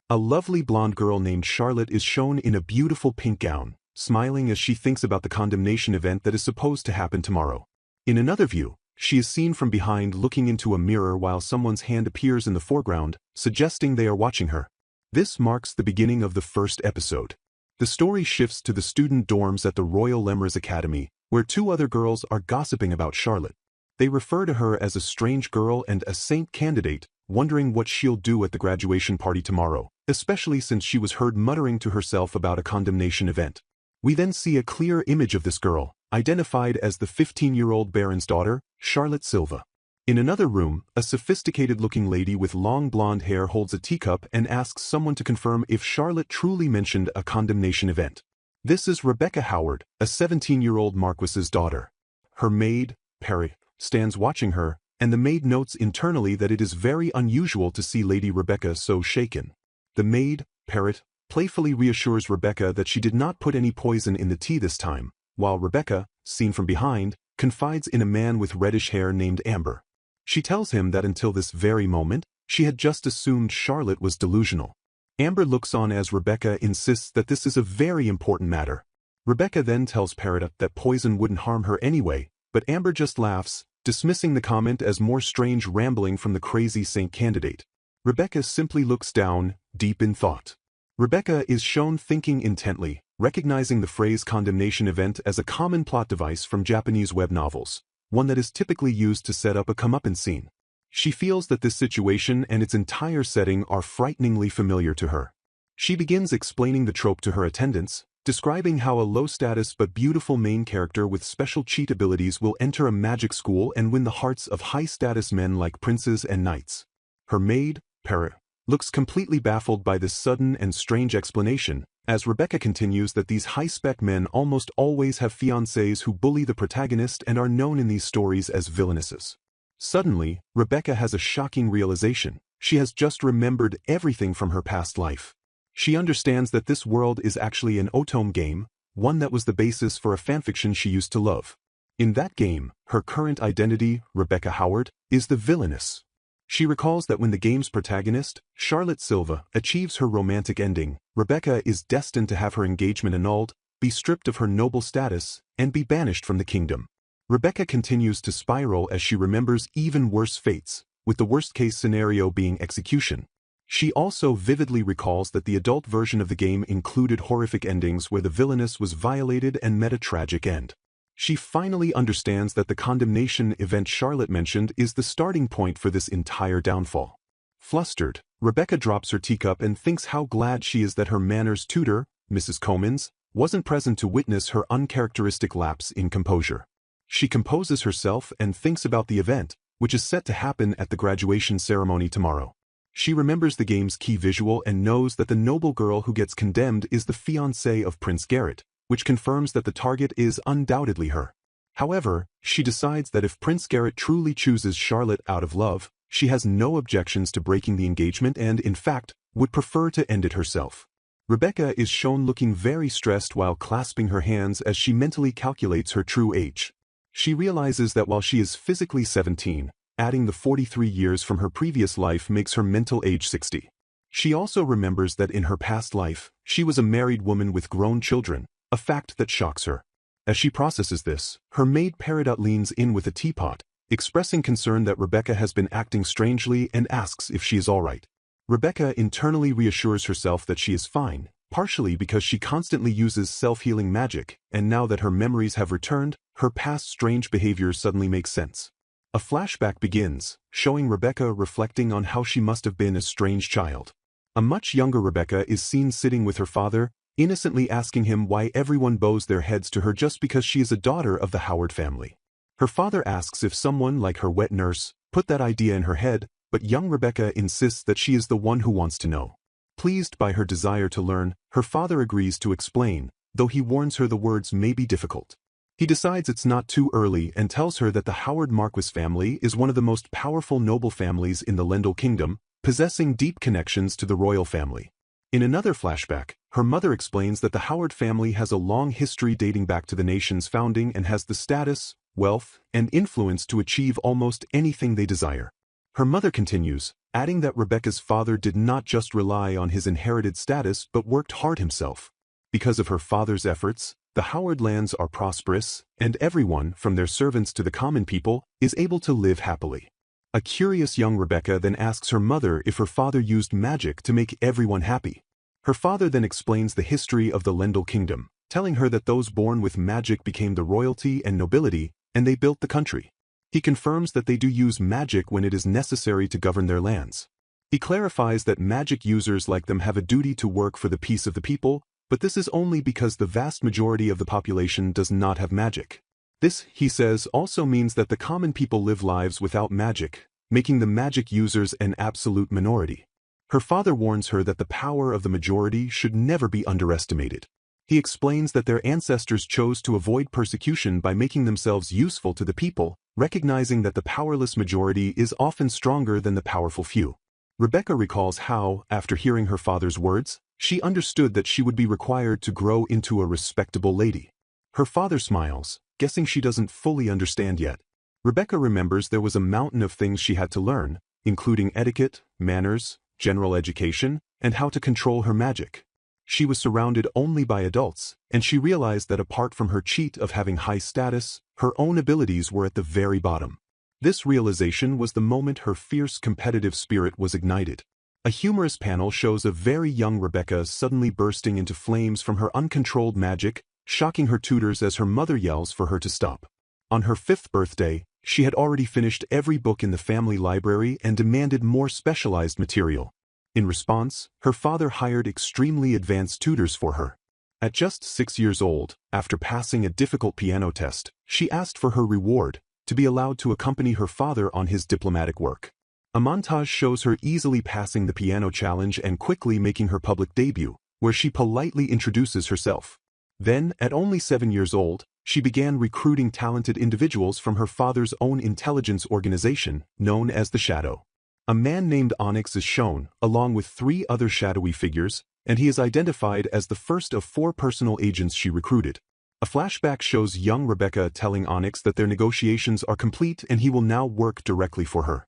A lovely blonde girl named Charlotte is shown in a beautiful pink gown, smiling as she thinks about the condemnation event that is supposed to happen tomorrow. In another view, she is seen from behind looking into a mirror while someone's hand appears in the foreground, suggesting they are watching her. This marks the beginning of the first episode. The story shifts to the student dorms at the Royal Lemurs Academy, where two other girls are gossiping about Charlotte. They refer to her as a strange girl and a saint candidate, wondering what she'll do at the graduation party tomorrow, especially since she was heard muttering to herself about a condemnation event. We then see a clear image of this girl, identified as the 15-year-old Baron's daughter, Charlotte Silva. In another room, a sophisticated-looking lady with long blonde hair holds a teacup and asks someone to confirm if Charlotte truly mentioned a condemnation event. This is Rebecca Howard, a 17-year-old Marquis's daughter. Her maid, Kari, stands watching her, and the maid notes internally that it is very unusual to see Lady Rebecca so shaken. The maid, Kari, playfully reassures Rebecca that she did not put any poison in the tea this time, while Rebecca, seen from behind, confides in a man with reddish hair named Amber. She tells him that until this very moment, she had just assumed Charlotte was delusional. Amber looks on as Rebecca insists that this is a very important matter. Rebecca then tells Kari that poison wouldn't harm her anyway, but Amber just laughs, dismissing the comment as more strange rambling from the crazy saint candidate. Rebecca simply looks down, deep in thought. Rebecca is shown thinking intently, recognizing the phrase condemnation event as a common plot device from Japanese web novels, one that is typically used to set up a comeuppance scene. She feels that this situation and its entire setting are frighteningly familiar to her. She begins explaining the trope to her attendants, describing how a low-status but beautiful main character with special cheat abilities will enter a magic school and win the hearts of high-status men like princes and knights. Her maid, Kari, looks completely baffled by this sudden and strange explanation, as Rebecca continues that these high-spec men almost always have fiancés who bully the protagonist and are known in these stories as villainesses. Suddenly, Rebecca has a shocking realization. She has just remembered everything from her past life. She understands that this world is actually an otome game, one that was the basis for a fanfiction she used to love. In that game, her current identity, Rebecca Howard, is the villainess. She recalls that when the game's protagonist, Charlotte Silva, achieves her romantic ending, Rebecca is destined to have her engagement annulled, be stripped of her noble status, and be banished from the kingdom. Rebecca continues to spiral as she remembers even worse fates, with the worst-case scenario being execution. She also vividly recalls that the adult version of the game included horrific endings where the villainess was violated and met a tragic end. She finally understands that the condemnation event Charlotte mentioned is the starting point for this entire downfall. Flustered, Rebecca drops her teacup and thinks how glad she is that her manners tutor, Mrs. Comins, wasn't present to witness her uncharacteristic lapse in composure. She composes herself and thinks about the event, which is set to happen at the graduation ceremony tomorrow. She remembers the game's key visual and knows that the noble girl who gets condemned is the fiancée of Prince Garrett, which confirms that the target is undoubtedly her. However, she decides that if Prince Garrett truly chooses Charlotte out of love, she has no objections to breaking the engagement and, in fact, would prefer to end it herself. Rebecca is shown looking very stressed while clasping her hands as she mentally calculates her true age. She realizes that while she is physically 17, adding the 43 years from her previous life makes her mental age 60. She also remembers that in her past life, she was a married woman with grown children, a fact that shocks her. As she processes this, her maid Peridot leans in with a teapot, expressing concern that Rebecca has been acting strangely and asks if she is alright. Rebecca internally reassures herself that she is fine, partially because she constantly uses self-healing magic, and now that her memories have returned, her past strange behaviors suddenly make sense. A flashback begins, showing Rebecca reflecting on how she must have been a strange child. A much younger Rebecca is seen sitting with her father, innocently asking him why everyone bows their heads to her just because she is a daughter of the Howard family. Her father asks if someone like her wet nurse put that idea in her head, but young Rebecca insists that she is the one who wants to know. Pleased by her desire to learn, her father agrees to explain, though he warns her the words may be difficult. He decides it's not too early and tells her that the Howard Marquis family is one of the most powerful noble families in the Lendl Kingdom, possessing deep connections to the royal family. In another flashback, her mother explains that the Howard family has a long history dating back to the nation's founding and has the status, wealth, and influence to achieve almost anything they desire. Her mother continues, adding that Rebecca's father did not just rely on his inherited status but worked hard himself. Because of her father's efforts, the Howard lands are prosperous, and everyone, from their servants to the common people, is able to live happily. A curious young Rebecca then asks her mother if her father used magic to make everyone happy. Her father then explains the history of the Lendl kingdom, telling her that those born with magic became the royalty and nobility, and they built the country. He confirms that they do use magic when it is necessary to govern their lands. He clarifies that magic users like them have a duty to work for the peace of the people, but this is only because the vast majority of the population does not have magic. This, he says, also means that the common people live lives without magic, making the magic users an absolute minority. Her father warns her that the power of the majority should never be underestimated. He explains that their ancestors chose to avoid persecution by making themselves useful to the people, recognizing that the powerless majority is often stronger than the powerful few. Rebecca recalls how, after hearing her father's words, she understood that she would be required to grow into a respectable lady. Her father smiles, guessing she doesn't fully understand yet. Rebecca remembers there was a mountain of things she had to learn, including etiquette, manners, general education, and how to control her magic. She was surrounded only by adults, and she realized that apart from her cheat of having high status, her own abilities were at the very bottom. This realization was the moment her fierce competitive spirit was ignited. A humorous panel shows a very young Rebecca suddenly bursting into flames from her uncontrolled magic, shocking her tutors as her mother yells for her to stop. On her 5th birthday, she had already finished every book in the family library and demanded more specialized material. In response, her father hired extremely advanced tutors for her. At just 6 years old, after passing a difficult piano test, she asked for her reward, to be allowed to accompany her father on his diplomatic work. A montage shows her easily passing the piano challenge and quickly making her public debut, where she politely introduces herself. Then, at only 7 years old, she began recruiting talented individuals from her father's own intelligence organization, known as the Shadow. A man named Onyx is shown, along with 3 other shadowy figures, and he is identified as the first of 4 personal agents she recruited. A flashback shows young Rebecca telling Onyx that their negotiations are complete and he will now work directly for her.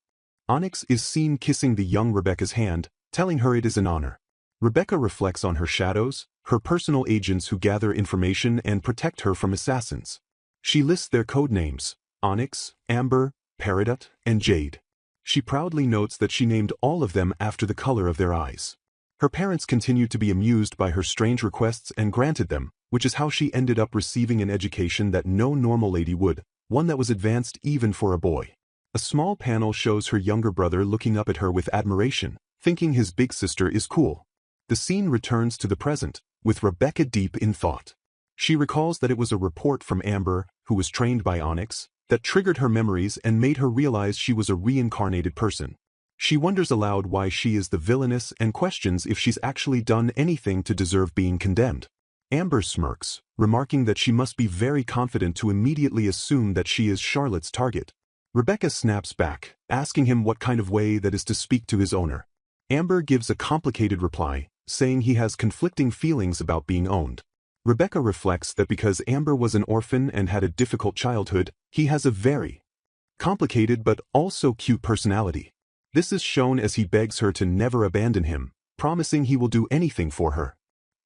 Onyx is seen kissing the young Rebecca's hand, telling her it is an honor. Rebecca reflects on her shadows, her personal agents who gather information and protect her from assassins. She lists their code names: Onyx, Amber, Peridot, and Jade. She proudly notes that she named all of them after the color of their eyes. Her parents continued to be amused by her strange requests and granted them, which is how she ended up receiving an education that no normal lady would, one that was advanced even for a boy. A small panel shows her younger brother looking up at her with admiration, thinking his big sister is cool. The scene returns to the present, with Rebecca deep in thought. She recalls that it was a report from Amber, who was trained by Onyx, that triggered her memories and made her realize she was a reincarnated person. She wonders aloud why she is the villainess and questions if she's actually done anything to deserve being condemned. Amber smirks, remarking that she must be very confident to immediately assume that she is Charlotte's target. Rebecca snaps back, asking him what kind of way that is to speak to his owner. Amber gives a complicated reply, saying he has conflicting feelings about being owned. Rebecca reflects that because Amber was an orphan and had a difficult childhood, he has a very complicated but also cute personality. This is shown as he begs her to never abandon him, promising he will do anything for her.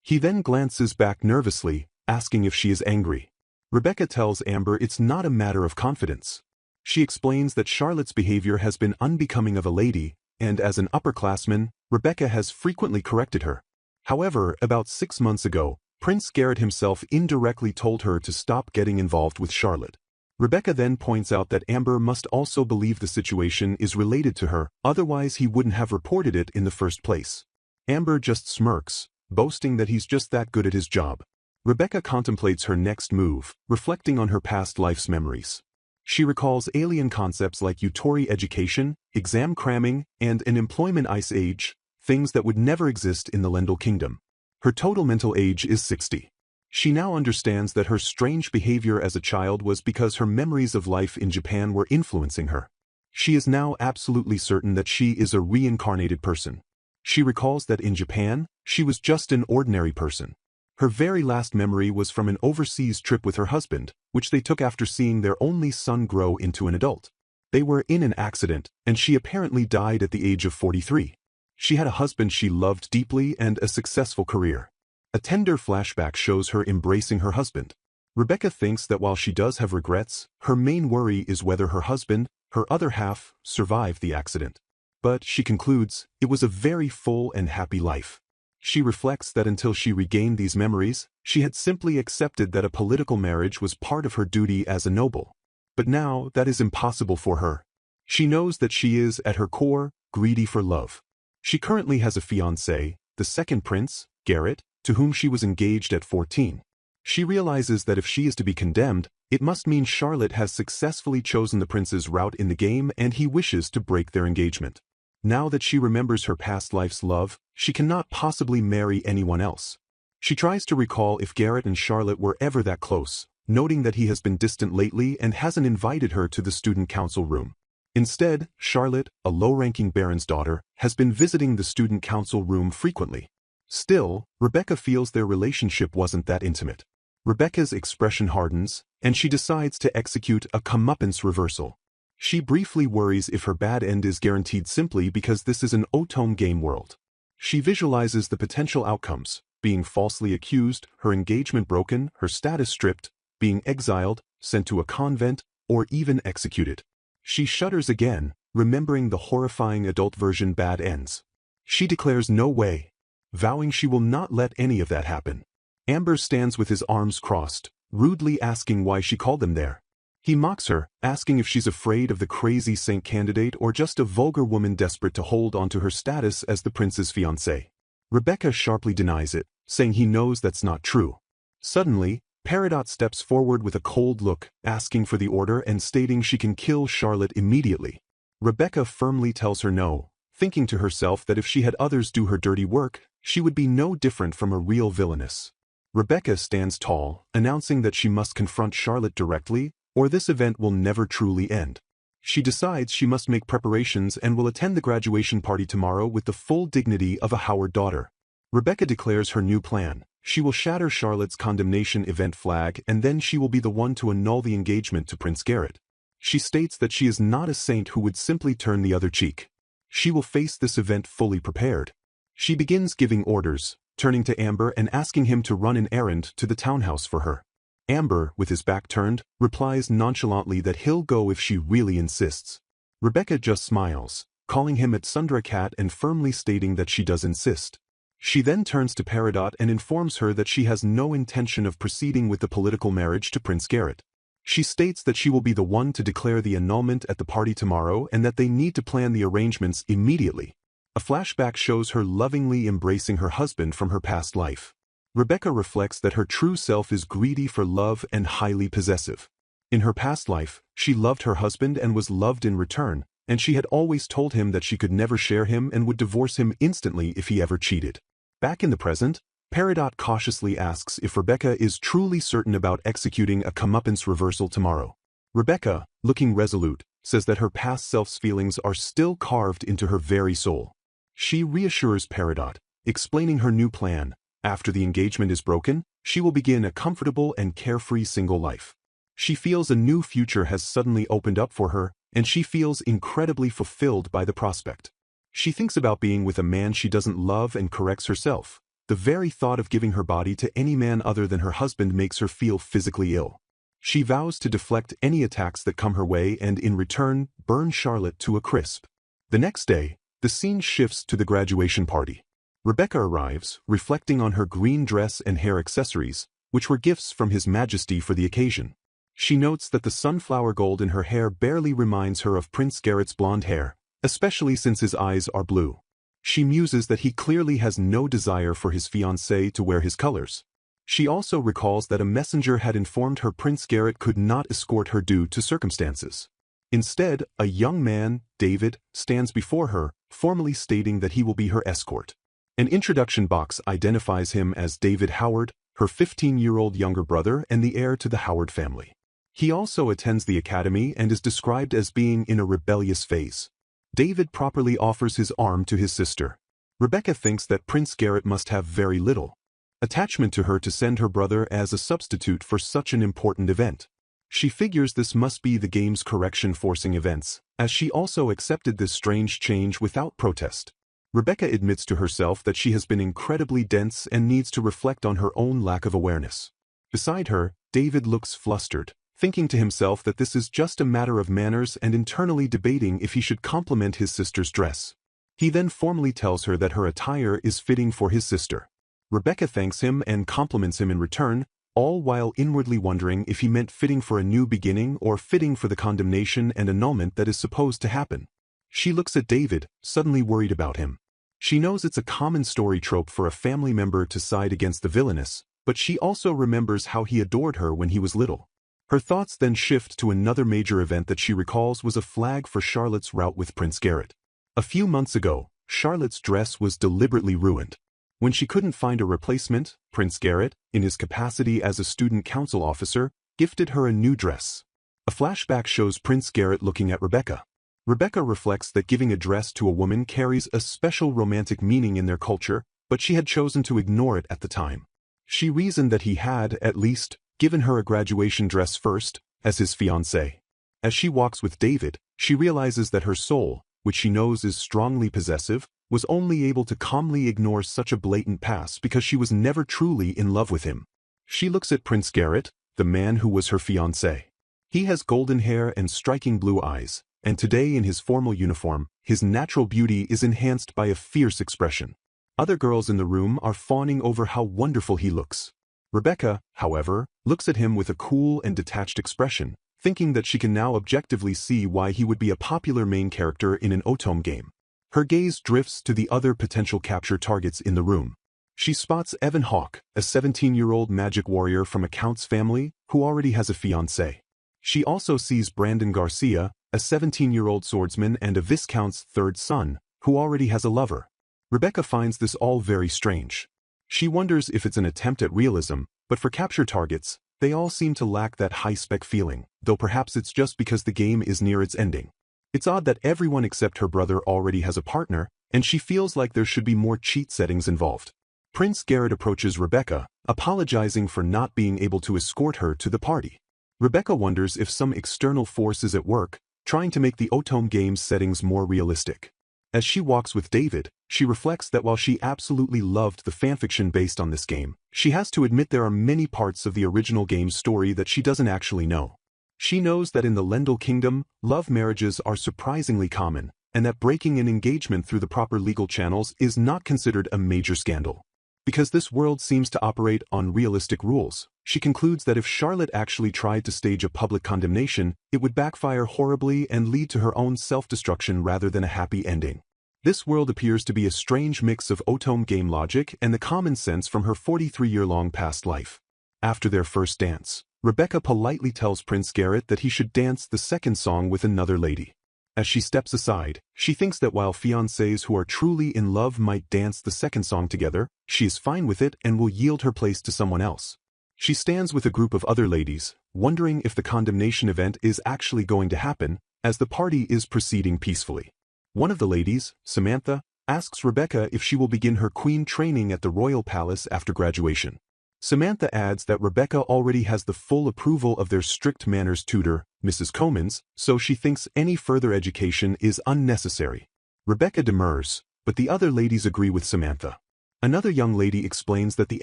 He then glances back nervously, asking if she is angry. Rebecca tells Amber it's not a matter of confidence. She explains that Charlotte's behavior has been unbecoming of a lady, and as an upperclassman, Rebecca has frequently corrected her. However, about 6 months ago, Prince Garrett himself indirectly told her to stop getting involved with Charlotte. Rebecca then points out that Amber must also believe the situation is related to her, otherwise he wouldn't have reported it in the first place. Amber just smirks, boasting that he's just that good at his job. Rebecca contemplates her next move, reflecting on her past life's memories. She recalls alien concepts like Utori education, exam cramming, and an employment ice age, things that would never exist in the Lendl kingdom. Her total mental age is 60. She now understands that her strange behavior as a child was because her memories of life in Japan were influencing her. She is now absolutely certain that she is a reincarnated person. She recalls that in Japan, she was just an ordinary person. Her very last memory was from an overseas trip with her husband, which they took after seeing their only son grow into an adult. They were in an accident, and she apparently died at the age of 43. She had a husband she loved deeply and a successful career. A tender flashback shows her embracing her husband. Rebecca thinks that while she does have regrets, her main worry is whether her husband, her other half, survived the accident. But, she concludes, it was a very full and happy life. She reflects that until she regained these memories, she had simply accepted that a political marriage was part of her duty as a noble. But now, that is impossible for her. She knows that she is, at her core, greedy for love. She currently has a fiancé, the second prince, Garrett, to whom she was engaged at 14. She realizes that if she is to be condemned, it must mean Charlotte has successfully chosen the prince's route in the game and he wishes to break their engagement. Now that she remembers her past life's love, she cannot possibly marry anyone else. She tries to recall if Garrett and Charlotte were ever that close, noting that he has been distant lately and hasn't invited her to the student council room. Instead, Charlotte, a low-ranking baron's daughter, has been visiting the student council room frequently. Still, Rebecca feels their relationship wasn't that intimate. Rebecca's expression hardens, and she decides to execute a comeuppance reversal. She briefly worries if her bad end is guaranteed simply because this is an otome game world. She visualizes the potential outcomes: being falsely accused, her engagement broken, her status stripped, being exiled, sent to a convent, or even executed. She shudders again, remembering the horrifying adult version bad ends. She declares no way, vowing she will not let any of that happen. Amber stands with his arms crossed, rudely asking why she called them there. He mocks her, asking if she's afraid of the crazy saint candidate or just a vulgar woman desperate to hold onto her status as the prince's fiancée. Rebecca sharply denies it, saying he knows that's not true. Suddenly, Peridot steps forward with a cold look, asking for the order and stating she can kill Charlotte immediately. Rebecca firmly tells her no, thinking to herself that if she had others do her dirty work, she would be no different from a real villainess. Rebecca stands tall, announcing that she must confront Charlotte directly, or this event will never truly end. She decides she must make preparations and will attend the graduation party tomorrow with the full dignity of a Howard daughter. Rebecca declares her new plan. She will shatter Charlotte's condemnation event flag and then she will be the one to annul the engagement to Prince Garrett. She states that she is not a saint who would simply turn the other cheek. She will face this event fully prepared. She begins giving orders, turning to Amber and asking him to run an errand to the townhouse for her. Amber, with his back turned, replies nonchalantly that he'll go if she really insists. Rebecca just smiles, calling him a Tsundere and firmly stating that she does insist. She then turns to Peridot and informs her that she has no intention of proceeding with the political marriage to Prince Garrett. She states that she will be the one to declare the annulment at the party tomorrow and that they need to plan the arrangements immediately. A flashback shows her lovingly embracing her husband from her past life. Rebecca reflects that her true self is greedy for love and highly possessive. In her past life, she loved her husband and was loved in return, and she had always told him that she could never share him and would divorce him instantly if he ever cheated. Back in the present, Peridot cautiously asks if Rebecca is truly certain about executing a comeuppance reversal tomorrow. Rebecca, looking resolute, says that her past self's feelings are still carved into her very soul. She reassures Peridot, explaining her new plan. After the engagement is broken, she will begin a comfortable and carefree single life. She feels a new future has suddenly opened up for her, and she feels incredibly fulfilled by the prospect. She thinks about being with a man she doesn't love and corrects herself. The very thought of giving her body to any man other than her husband makes her feel physically ill. She vows to deflect any attacks that come her way and in return, burn Charlotte to a crisp. The next day, the scene shifts to the graduation party. Rebecca arrives, reflecting on her green dress and hair accessories, which were gifts from His Majesty for the occasion. She notes that the sunflower gold in her hair barely reminds her of Prince Garrett's blonde hair, especially since his eyes are blue. She muses that he clearly has no desire for his fiancée to wear his colors. She also recalls that a messenger had informed her Prince Garrett could not escort her due to circumstances. Instead, a young man, David, stands before her, formally stating that he will be her escort. An introduction box identifies him as David Howard, her 15-year-old younger brother and the heir to the Howard family. He also attends the academy and is described as being in a rebellious phase. David properly offers his arm to his sister. Rebecca thinks that Prince Garrett must have very little attachment to her to send her brother as a substitute for such an important event. She figures this must be the game's correction forcing events, as she also accepted this strange change without protest. Rebecca admits to herself that she has been incredibly dense and needs to reflect on her own lack of awareness. Beside her, David looks flustered, thinking to himself that this is just a matter of manners and internally debating if he should compliment his sister's dress. He then formally tells her that her attire is fitting for his sister. Rebecca thanks him and compliments him in return, all while inwardly wondering if he meant fitting for a new beginning or fitting for the condemnation and annulment that is supposed to happen. She looks at David, suddenly worried about him. She knows it's a common story trope for a family member to side against the villainous, but she also remembers how he adored her when he was little. Her thoughts then shift to another major event that she recalls was a flag for Charlotte's route with Prince Garrett. A few months ago, Charlotte's dress was deliberately ruined. When she couldn't find a replacement, Prince Garrett, in his capacity as a student council officer, gifted her a new dress. A flashback shows Prince Garrett looking at Rebecca. Rebecca reflects that giving a dress to a woman carries a special romantic meaning in their culture, but she had chosen to ignore it at the time. She reasoned that he had, at least, given her a graduation dress first, as his fiancé. As she walks with David, she realizes that her soul, which she knows is strongly possessive, was only able to calmly ignore such a blatant past because she was never truly in love with him. She looks at Prince Garrett, the man who was her fiancé. He has golden hair and striking blue eyes, and today in his formal uniform, his natural beauty is enhanced by a fierce expression. Other girls in the room are fawning over how wonderful he looks. Rebecca, however, looks at him with a cool and detached expression, thinking that she can now objectively see why he would be a popular main character in an otome game. Her gaze drifts to the other potential capture targets in the room. She spots Evan Hawke, a 17-year-old magic warrior from a count's family who already has a fiancé. She also sees Brandon Garcia, a 17-year-old swordsman and a viscount's third son, who already has a lover. Rebecca finds this all very strange. She wonders if it's an attempt at realism, but for capture targets, they all seem to lack that high-spec feeling, though perhaps it's just because the game is near its ending. It's odd that everyone except her brother already has a partner, and she feels like there should be more cheat settings involved. Prince Garrett approaches Rebecca, apologizing for not being able to escort her to the party. Rebecca wonders if some external force is at work, trying to make the otome game's settings more realistic. As she walks with David, she reflects that while she absolutely loved the fanfiction based on this game, she has to admit there are many parts of the original game's story that she doesn't actually know. She knows that in the Lendl Kingdom, love marriages are surprisingly common, and that breaking an engagement through the proper legal channels is not considered a major scandal. Because this world seems to operate on realistic rules, she concludes that if Charlotte actually tried to stage a public condemnation, it would backfire horribly and lead to her own self-destruction rather than a happy ending. This world appears to be a strange mix of otome game logic and the common sense from her 43-year-long past life. After their first dance, Rebecca politely tells Prince Garrett that he should dance the second song with another lady. As she steps aside, she thinks that while fiancés who are truly in love might dance the second song together, she is fine with it and will yield her place to someone else. She stands with a group of other ladies, wondering if the condemnation event is actually going to happen, as the party is proceeding peacefully. One of the ladies, Samantha, asks Rebecca if she will begin her queen training at the royal palace after graduation. Samantha adds that Rebecca already has the full approval of their strict manners tutor, Mrs. Comans, so she thinks any further education is unnecessary. Rebecca demurs, but the other ladies agree with Samantha. Another young lady explains that the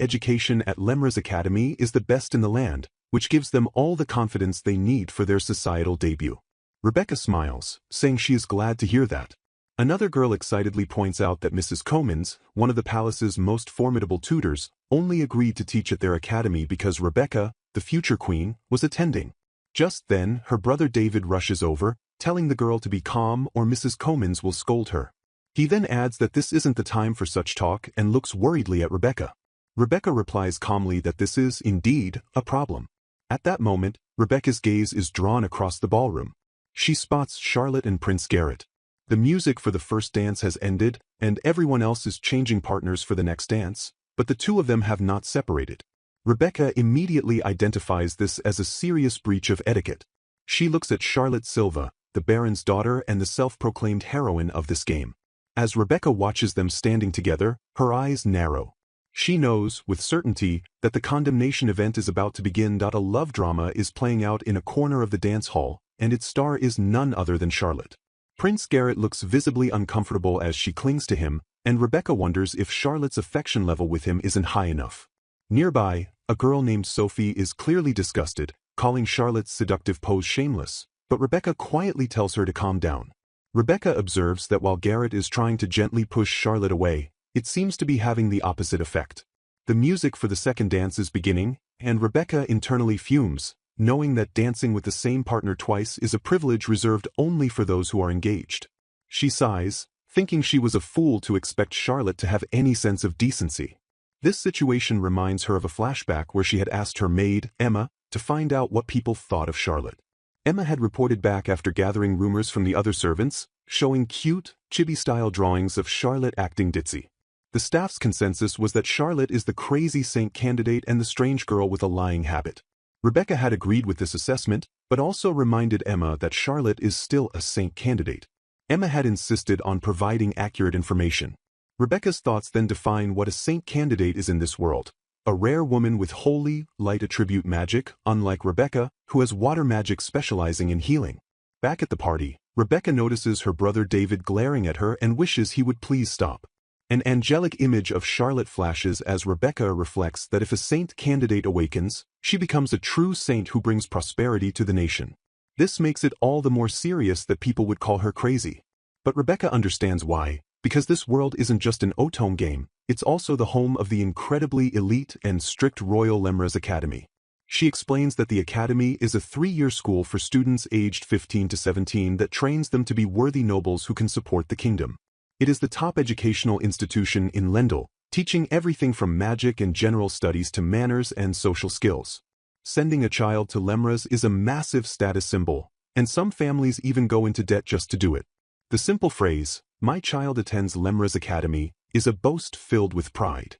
education at Lemra's Academy is the best in the land, which gives them all the confidence they need for their societal debut. Rebecca smiles, saying she is glad to hear that. Another girl excitedly points out that Mrs. Comans, one of the palace's most formidable tutors, only agreed to teach at their academy because Rebecca, the future queen, was attending. Just then, her brother David rushes over, telling the girl to be calm or Mrs. Comans will scold her. He then adds that this isn't the time for such talk and looks worriedly at Rebecca. Rebecca replies calmly that this is, indeed, a problem. At that moment, Rebecca's gaze is drawn across the ballroom. She spots Charlotte and Prince Garrett. The music for the first dance has ended, and everyone else is changing partners for the next dance, but the two of them have not separated. Rebecca immediately identifies this as a serious breach of etiquette. She looks at Charlotte Silva, the Baron's daughter and the self-proclaimed heroine of this game. As Rebecca watches them standing together, her eyes narrow. She knows, with certainty, that the condemnation event is about to begin. A love drama is playing out in a corner of the dance hall, and its star is none other than Charlotte. Prince Garrett looks visibly uncomfortable as she clings to him, and Rebecca wonders if Charlotte's affection level with him isn't high enough. Nearby, a girl named Sophie is clearly disgusted, calling Charlotte's seductive pose shameless, but Rebecca quietly tells her to calm down. Rebecca observes that while Garrett is trying to gently push Charlotte away, it seems to be having the opposite effect. The music for the second dance is beginning, and Rebecca internally fumes, knowing that dancing with the same partner twice is a privilege reserved only for those who are engaged. She sighs, thinking she was a fool to expect Charlotte to have any sense of decency. This situation reminds her of a flashback where she had asked her maid, Emma, to find out what people thought of Charlotte. Emma had reported back after gathering rumors from the other servants, showing cute, chibi-style drawings of Charlotte acting ditzy. The staff's consensus was that Charlotte is the crazy saint candidate and the strange girl with a lying habit. Rebecca had agreed with this assessment, but also reminded Emma that Charlotte is still a saint candidate. Emma had insisted on providing accurate information. Rebecca's thoughts then define what a saint candidate is in this world. A rare woman with holy, light attribute magic, unlike Rebecca, who has water magic specializing in healing. Back at the party, Rebecca notices her brother David glaring at her and wishes he would please stop. An angelic image of Charlotte flashes as Rebecca reflects that if a saint candidate awakens, she becomes a true saint who brings prosperity to the nation. This makes it all the more serious that people would call her crazy. But Rebecca understands why, because this world isn't just an otome game, it's also the home of the incredibly elite and strict Royal Lemras Academy. She explains that the Academy is a 3-year school for students aged 15 to 17 that trains them to be worthy nobles who can support the kingdom. It is the top educational institution in Lendl, teaching everything from magic and general studies to manners and social skills. Sending a child to Lemras is a massive status symbol, and some families even go into debt just to do it. The simple phrase, "My child attends Lemras Academy," is a boast filled with pride.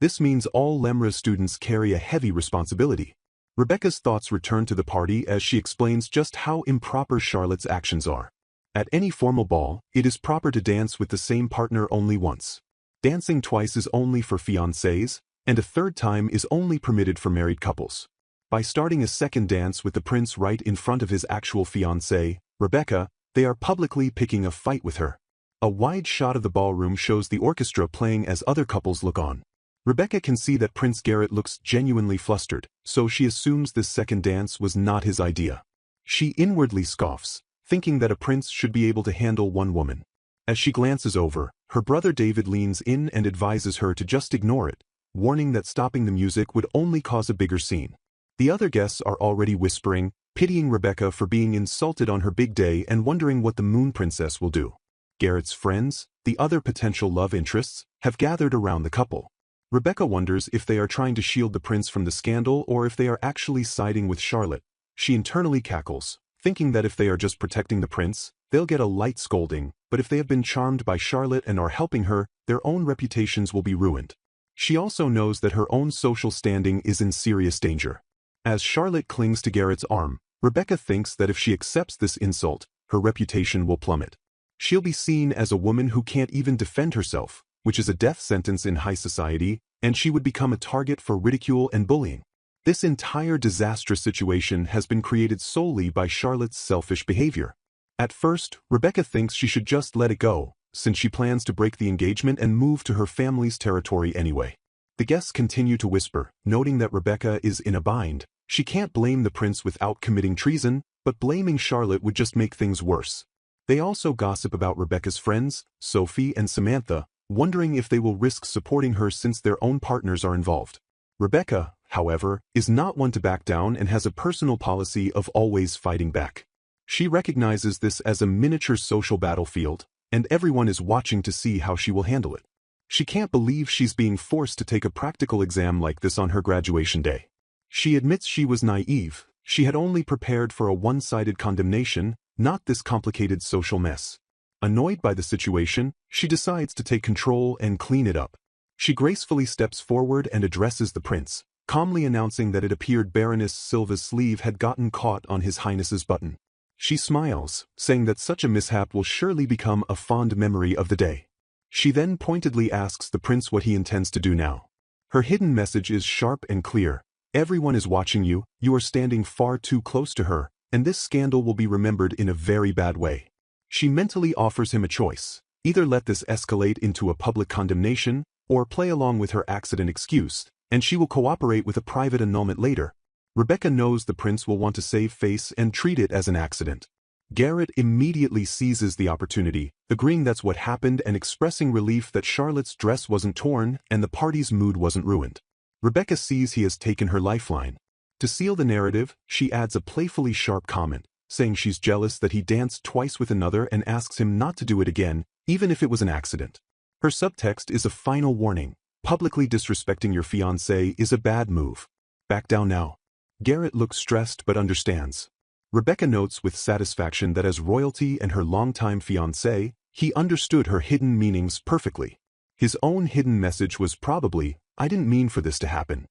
This means all Lemras students carry a heavy responsibility. Rebecca's thoughts return to the party as she explains just how improper Charlotte's actions are. At any formal ball, it is proper to dance with the same partner only once. Dancing twice is only for fiancés, and a third time is only permitted for married couples. By starting a second dance with the prince right in front of his actual fiancée, Rebecca, they are publicly picking a fight with her. A wide shot of the ballroom shows the orchestra playing as other couples look on. Rebecca can see that Prince Garrett looks genuinely flustered, so she assumes this second dance was not his idea. She inwardly scoffs, thinking that a prince should be able to handle one woman. As she glances over, her brother David leans in and advises her to just ignore it, warning that stopping the music would only cause a bigger scene. The other guests are already whispering, pitying Rebecca for being insulted on her big day and wondering what the Moon Princess will do. Garrett's friends, the other potential love interests, have gathered around the couple. Rebecca wonders if they are trying to shield the prince from the scandal or if they are actually siding with Charlotte. She internally cackles, thinking that if they are just protecting the prince, they'll get a light scolding, but if they have been charmed by Charlotte and are helping her, their own reputations will be ruined. She also knows that her own social standing is in serious danger. As Charlotte clings to Garrett's arm, Rebecca thinks that if she accepts this insult, her reputation will plummet. She'll be seen as a woman who can't even defend herself, which is a death sentence in high society, and she would become a target for ridicule and bullying. This entire disastrous situation has been created solely by Charlotte's selfish behavior. At first, Rebecca thinks she should just let it go, since she plans to break the engagement and move to her family's territory anyway. The guests continue to whisper, noting that Rebecca is in a bind. She can't blame the prince without committing treason, but blaming Charlotte would just make things worse. They also gossip about Rebecca's friends, Sophie and Samantha, wondering if they will risk supporting her since their own partners are involved. Rebecca, however, is not one to back down and has a personal policy of always fighting back. She recognizes this as a miniature social battlefield, and everyone is watching to see how she will handle it. She can't believe she's being forced to take a practical exam like this on her graduation day. She admits she was naive, she had only prepared for a one-sided condemnation, not this complicated social mess. Annoyed by the situation, she decides to take control and clean it up. She gracefully steps forward and addresses the prince, calmly announcing that it appeared Baroness Silva's sleeve had gotten caught on His Highness's button. She smiles, saying that such a mishap will surely become a fond memory of the day. She then pointedly asks the prince what he intends to do now. Her hidden message is sharp and clear. Everyone is watching you, you are standing far too close to her, and this scandal will be remembered in a very bad way. She mentally offers him a choice. Either let this escalate into a public condemnation, or play along with her accident excuse, and she will cooperate with a private annulment later. Rebecca knows the prince will want to save face and treat it as an accident. Garrett immediately seizes the opportunity, agreeing that's what happened and expressing relief that Charlotte's dress wasn't torn and the party's mood wasn't ruined. Rebecca sees he has taken her lifeline. To seal the narrative, she adds a playfully sharp comment, saying she's jealous that he danced twice with another and asks him not to do it again, even if it was an accident. Her subtext is a final warning. Publicly disrespecting your fiancé is a bad move. Back down now. Garrett looks stressed but understands. Rebecca notes with satisfaction that as royalty and her longtime fiancé, he understood her hidden meanings perfectly. His own hidden message was probably, "I didn't mean for this to happen."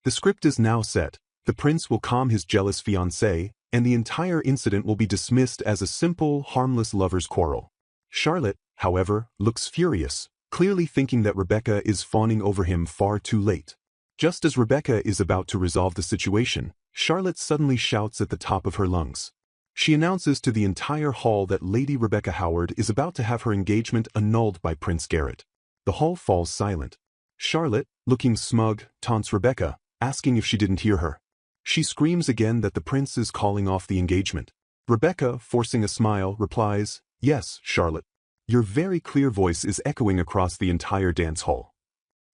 The script is now set. The prince will calm his jealous fiancé, and the entire incident will be dismissed as a simple, harmless lover's quarrel. Charlotte, however, looks furious, clearly thinking that Rebecca is fawning over him far too late. Just as Rebecca is about to resolve the situation, Charlotte suddenly shouts at the top of her lungs. She announces to the entire hall that Lady Rebecca Howard is about to have her engagement annulled by Prince Garrett. The hall falls silent. Charlotte, looking smug, taunts Rebecca, asking if she didn't hear her. She screams again that the prince is calling off the engagement. Rebecca, forcing a smile, replies, "Yes, Charlotte." Your very clear voice is echoing across the entire dance hall.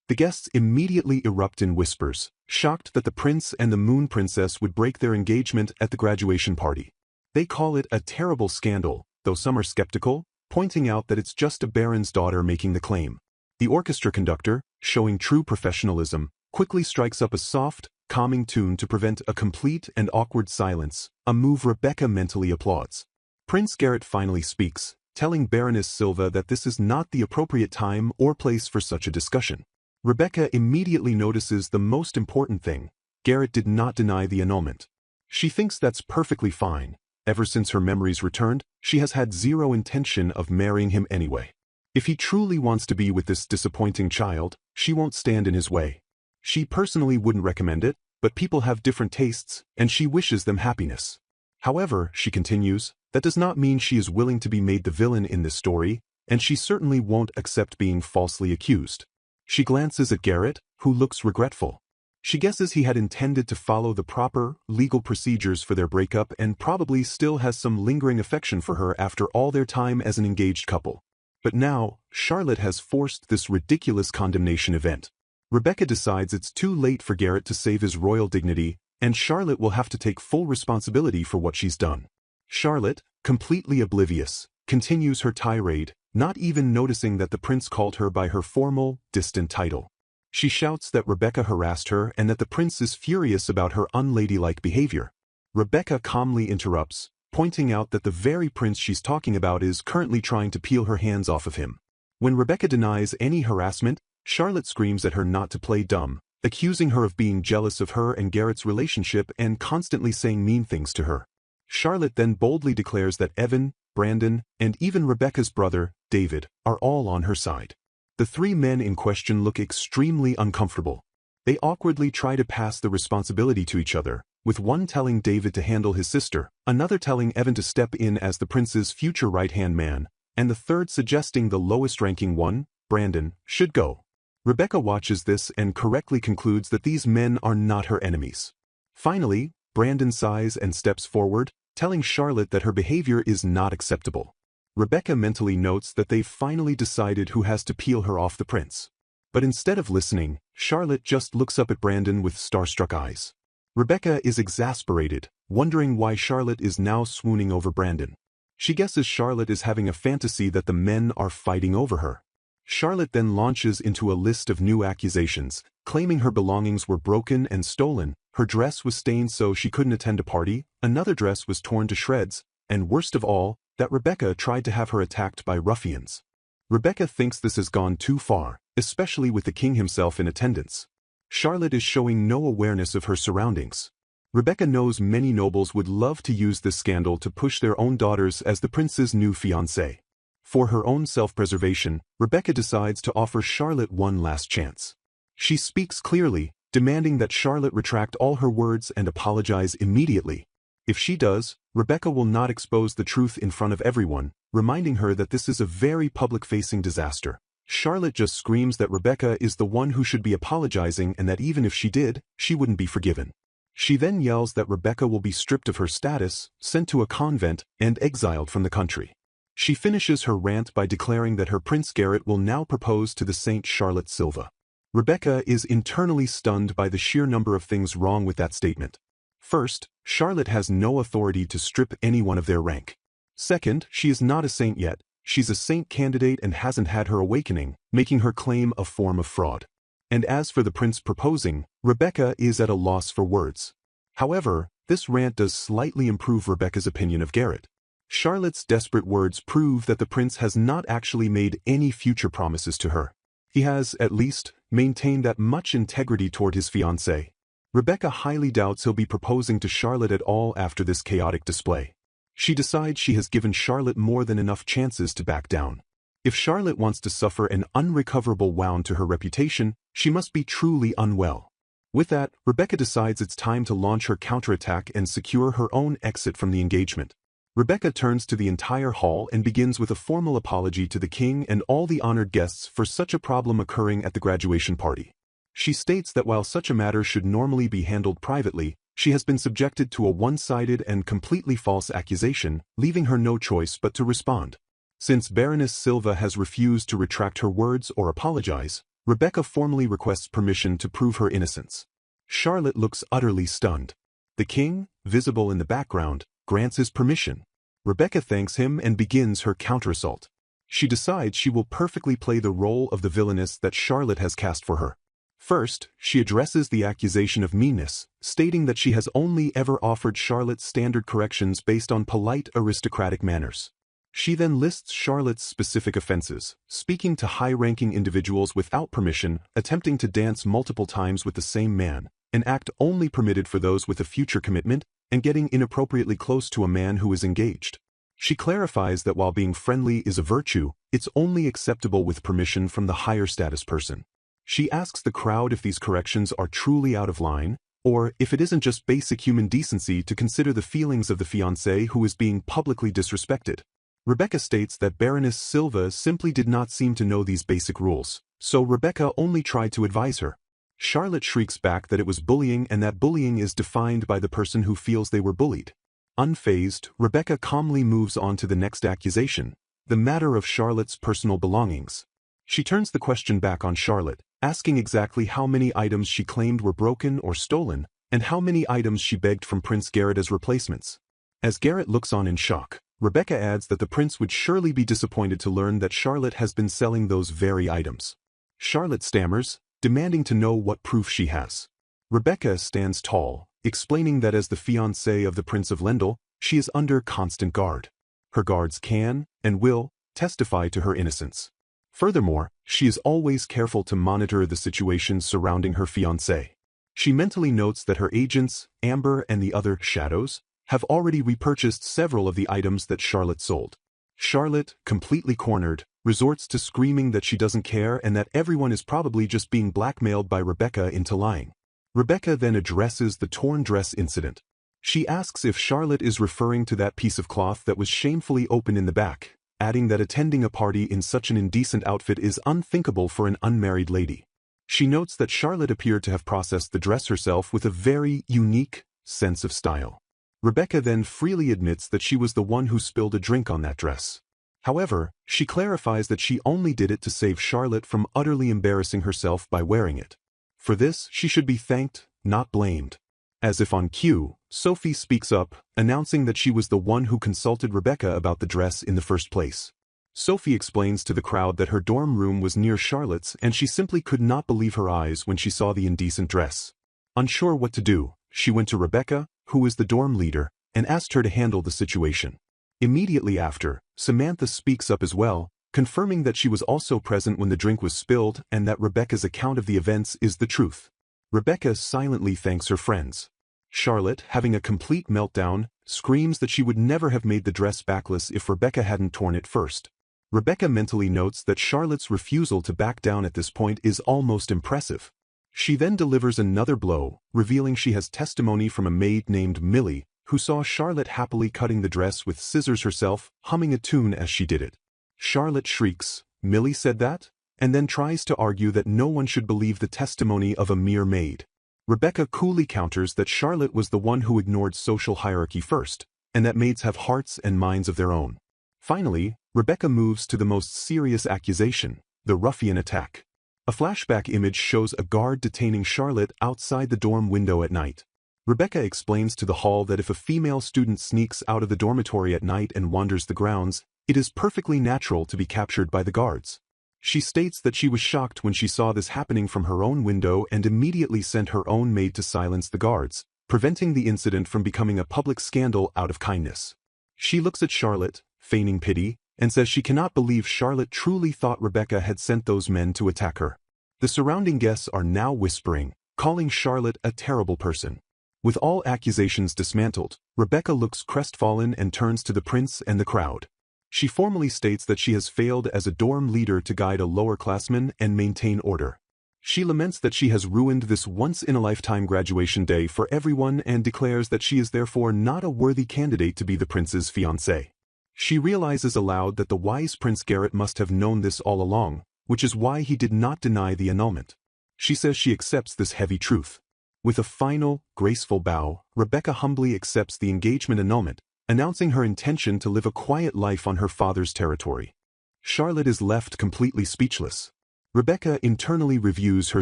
The guests immediately erupt in whispers, shocked that the prince and the moon princess would break their engagement at the graduation party. They call it a terrible scandal, though some are skeptical, pointing out that it's just a baron's daughter making the claim. The orchestra conductor, showing true professionalism, quickly strikes up a soft, calming tune to prevent a complete and awkward silence, a move Rebecca mentally applauds. Prince Garrett finally speaks, telling Baroness Silva that this is not the appropriate time or place for such a discussion. Rebecca immediately notices the most important thing: Garrett did not deny the annulment. She thinks that's perfectly fine. Ever since her memories returned, she has had zero intention of marrying him anyway. If he truly wants to be with this disappointing child, she won't stand in his way. She personally wouldn't recommend it, but people have different tastes, and she wishes them happiness. However, she continues, that does not mean she is willing to be made the villain in this story, and she certainly won't accept being falsely accused. She glances at Garrett, who looks regretful. She guesses he had intended to follow the proper, legal procedures for their breakup and probably still has some lingering affection for her after all their time as an engaged couple. But now, Charlotte has forced this ridiculous condemnation event. Rebecca decides it's too late for Garrett to save his royal dignity, and Charlotte will have to take full responsibility for what she's done. Charlotte, completely oblivious, continues her tirade, not even noticing that the prince called her by her formal, distant title. She shouts that Rebecca harassed her and that the prince is furious about her unladylike behavior. Rebecca calmly interrupts, pointing out that the very prince she's talking about is currently trying to peel her hands off of him. When Rebecca denies any harassment, Charlotte screams at her not to play dumb, accusing her of being jealous of her and Garrett's relationship and constantly saying mean things to her. Charlotte then boldly declares that Evan, Brandon, and even Rebecca's brother, David, are all on her side. The three men in question look extremely uncomfortable. They awkwardly try to pass the responsibility to each other, with one telling David to handle his sister, another telling Evan to step in as the prince's future right-hand man, and the third suggesting the lowest-ranking one, Brandon, should go. Rebecca watches this and correctly concludes that these men are not her enemies. Finally, Brandon sighs and steps forward, telling Charlotte that her behavior is not acceptable. Rebecca mentally notes that they've finally decided who has to peel her off the prince. But instead of listening, Charlotte just looks up at Brandon with starstruck eyes. Rebecca is exasperated, wondering why Charlotte is now swooning over Brandon. She guesses Charlotte is having a fantasy that the men are fighting over her. Charlotte then launches into a list of new accusations, claiming her belongings were broken and stolen, her dress was stained so she couldn't attend a party, another dress was torn to shreds, and worst of all, that Rebecca tried to have her attacked by ruffians. Rebecca thinks this has gone too far, especially with the king himself in attendance. Charlotte is showing no awareness of her surroundings. Rebecca knows many nobles would love to use this scandal to push their own daughters as the prince's new fiancée. For her own self-preservation, Rebecca decides to offer Charlotte one last chance. She speaks clearly, demanding that Charlotte retract all her words and apologize immediately. If she does, Rebecca will not expose the truth in front of everyone, reminding her that this is a very public-facing disaster. Charlotte just screams that Rebecca is the one who should be apologizing and that even if she did, she wouldn't be forgiven. She then yells that Rebecca will be stripped of her status, sent to a convent, and exiled from the country. She finishes her rant by declaring that her Prince Garrett will now propose to the Saint Charlotte Silva. Rebecca is internally stunned by the sheer number of things wrong with that statement. First, Charlotte has no authority to strip anyone of their rank. Second, she is not a saint yet. She's a saint candidate and hasn't had her awakening, making her claim a form of fraud. And as for the prince proposing, Rebecca is at a loss for words. However, this rant does slightly improve Rebecca's opinion of Garrett. Charlotte's desperate words prove that the prince has not actually made any future promises to her. He has, at least, maintained that much integrity toward his fiancée. Rebecca highly doubts he'll be proposing to Charlotte at all after this chaotic display. She decides she has given Charlotte more than enough chances to back down. If Charlotte wants to suffer an unrecoverable wound to her reputation, she must be truly unwell. With that, Rebecca decides it's time to launch her counterattack and secure her own exit from the engagement. Rebecca turns to the entire hall and begins with a formal apology to the king and all the honored guests for such a problem occurring at the graduation party. She states that while such a matter should normally be handled privately, she has been subjected to a one-sided and completely false accusation, leaving her no choice but to respond. Since Baroness Silva has refused to retract her words or apologize, Rebecca formally requests permission to prove her innocence. Charlotte looks utterly stunned. The king, visible in the background, grants his permission. Rebecca thanks him and begins her counterassault. She decides she will perfectly play the role of the villainess that Charlotte has cast for her. First, she addresses the accusation of meanness, stating that she has only ever offered Charlotte standard corrections based on polite aristocratic manners. She then lists Charlotte's specific offenses, speaking to high-ranking individuals without permission, attempting to dance multiple times with the same man, an act only permitted for those with a future commitment, and getting inappropriately close to a man who is engaged. She clarifies that while being friendly is a virtue, it's only acceptable with permission from the higher status person. She asks the crowd if these corrections are truly out of line, or if it isn't just basic human decency to consider the feelings of the fiancé who is being publicly disrespected. Rebecca states that Baroness Silva simply did not seem to know these basic rules, so Rebecca only tried to advise her. Charlotte shrieks back that it was bullying and that bullying is defined by the person who feels they were bullied. Unfazed, Rebecca calmly moves on to the next accusation, the matter of Charlotte's personal belongings. She turns the question back on Charlotte, asking exactly how many items she claimed were broken or stolen, and how many items she begged from Prince Garrett as replacements. As Garrett looks on in shock, Rebecca adds that the prince would surely be disappointed to learn that Charlotte has been selling those very items. Charlotte stammers, demanding to know what proof she has. Rebecca stands tall, explaining that as the fiancée of the Prince of Lendl, she is under constant guard. Her guards can, and will, testify to her innocence. Furthermore, she is always careful to monitor the situation surrounding her fiancé. She mentally notes that her agents, Amber and the other shadows, have already repurchased several of the items that Charlotte sold. Charlotte, completely cornered, resorts to screaming that she doesn't care and that everyone is probably just being blackmailed by Rebecca into lying. Rebecca then addresses the torn dress incident. She asks if Charlotte is referring to that piece of cloth that was shamefully open in the back, adding that attending a party in such an indecent outfit is unthinkable for an unmarried lady. She notes that Charlotte appeared to have processed the dress herself with a very unique sense of style. Rebecca then freely admits that she was the one who spilled a drink on that dress. However, she clarifies that she only did it to save Charlotte from utterly embarrassing herself by wearing it. For this, she should be thanked, not blamed. As if on cue, Sophie speaks up, announcing that she was the one who consulted Rebecca about the dress in the first place. Sophie explains to the crowd that her dorm room was near Charlotte's and she simply could not believe her eyes when she saw the indecent dress. Unsure what to do, she went to Rebecca, who is the dorm leader, and asked her to handle the situation. Immediately after, Samantha speaks up as well, confirming that she was also present when the drink was spilled and that Rebecca's account of the events is the truth. Rebecca silently thanks her friends. Charlotte, having a complete meltdown, screams that she would never have made the dress backless if Rebecca hadn't torn it first. Rebecca mentally notes that Charlotte's refusal to back down at this point is almost impressive. She then delivers another blow, revealing she has testimony from a maid named Millie, who saw Charlotte happily cutting the dress with scissors herself, humming a tune as she did it. Charlotte shrieks, "Millie said that?" and then tries to argue that no one should believe the testimony of a mere maid. Rebecca coolly counters that Charlotte was the one who ignored social hierarchy first, and that maids have hearts and minds of their own. Finally, Rebecca moves to the most serious accusation, the ruffian attack. A flashback image shows a guard detaining Charlotte outside the dorm window at night. Rebecca explains to the hall that if a female student sneaks out of the dormitory at night and wanders the grounds, it is perfectly natural to be captured by the guards. She states that she was shocked when she saw this happening from her own window and immediately sent her own maid to silence the guards, preventing the incident from becoming a public scandal out of kindness. She looks at Charlotte, feigning pity, and says she cannot believe Charlotte truly thought Rebecca had sent those men to attack her. The surrounding guests are now whispering, calling Charlotte a terrible person. With all accusations dismantled, Rebecca looks crestfallen and turns to the prince and the crowd. She formally states that she has failed as a dorm leader to guide a lower-classman and maintain order. She laments that she has ruined this once-in-a-lifetime graduation day for everyone and declares that she is therefore not a worthy candidate to be the prince's fiancée. She realizes aloud that the wise Prince Garrett must have known this all along, which is why he did not deny the annulment. She says she accepts this heavy truth. With a final, graceful bow, Rebecca humbly accepts the engagement annulment, announcing her intention to live a quiet life on her father's territory. Charlotte is left completely speechless. Rebecca internally reviews her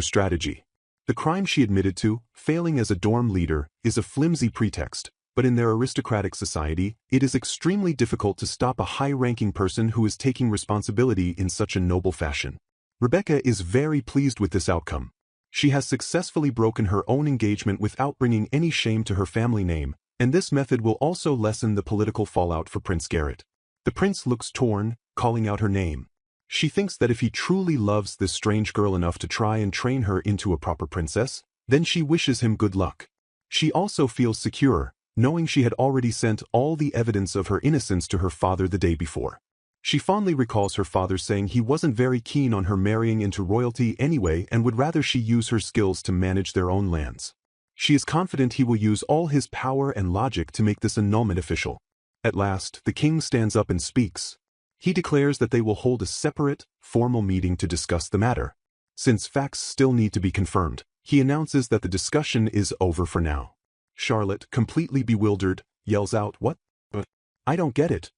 strategy. The crime she admitted to, failing as a dorm leader, is a flimsy pretext, but in their aristocratic society, it is extremely difficult to stop a high-ranking person who is taking responsibility in such a noble fashion. Rebecca is very pleased with this outcome. She has successfully broken her own engagement without bringing any shame to her family name, and this method will also lessen the political fallout for Prince Garrett. The prince looks torn, calling out her name. She thinks that if he truly loves this strange girl enough to try and train her into a proper princess, then she wishes him good luck. She also feels secure, knowing she had already sent all the evidence of her innocence to her father the day before. She fondly recalls her father saying he wasn't very keen on her marrying into royalty anyway and would rather she use her skills to manage their own lands. She is confident he will use all his power and logic to make this annulment official. At last, the king stands up and speaks. He declares that they will hold a separate, formal meeting to discuss the matter. Since facts still need to be confirmed, he announces that the discussion is over for now. Charlotte, completely bewildered, yells out, "What? But I don't get it."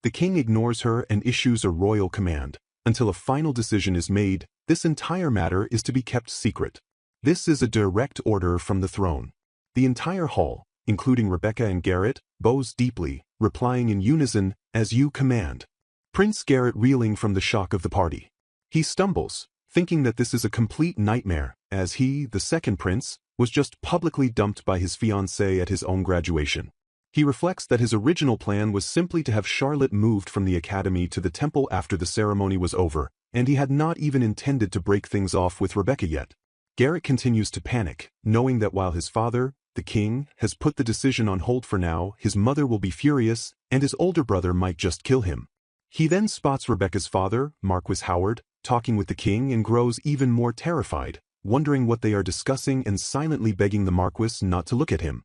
The king ignores her and issues a royal command. Until a final decision is made, this entire matter is to be kept secret. This is a direct order from the throne. The entire hall, including Rebecca and Garrett, bows deeply, replying in unison, "As you command." Prince Garrett reeling from the shock of the party. He stumbles, thinking that this is a complete nightmare, as he, the second prince, was just publicly dumped by his fiancée at his own graduation. He reflects that his original plan was simply to have Charlotte moved from the academy to the temple after the ceremony was over, and he had not even intended to break things off with Rebecca yet. Garrett continues to panic, knowing that while his father, the king, has put the decision on hold for now, his mother will be furious, and his older brother might just kill him. He then spots Rebecca's father, Marquis Howard, talking with the king and grows even more terrified, wondering what they are discussing and silently begging the Marquis not to look at him.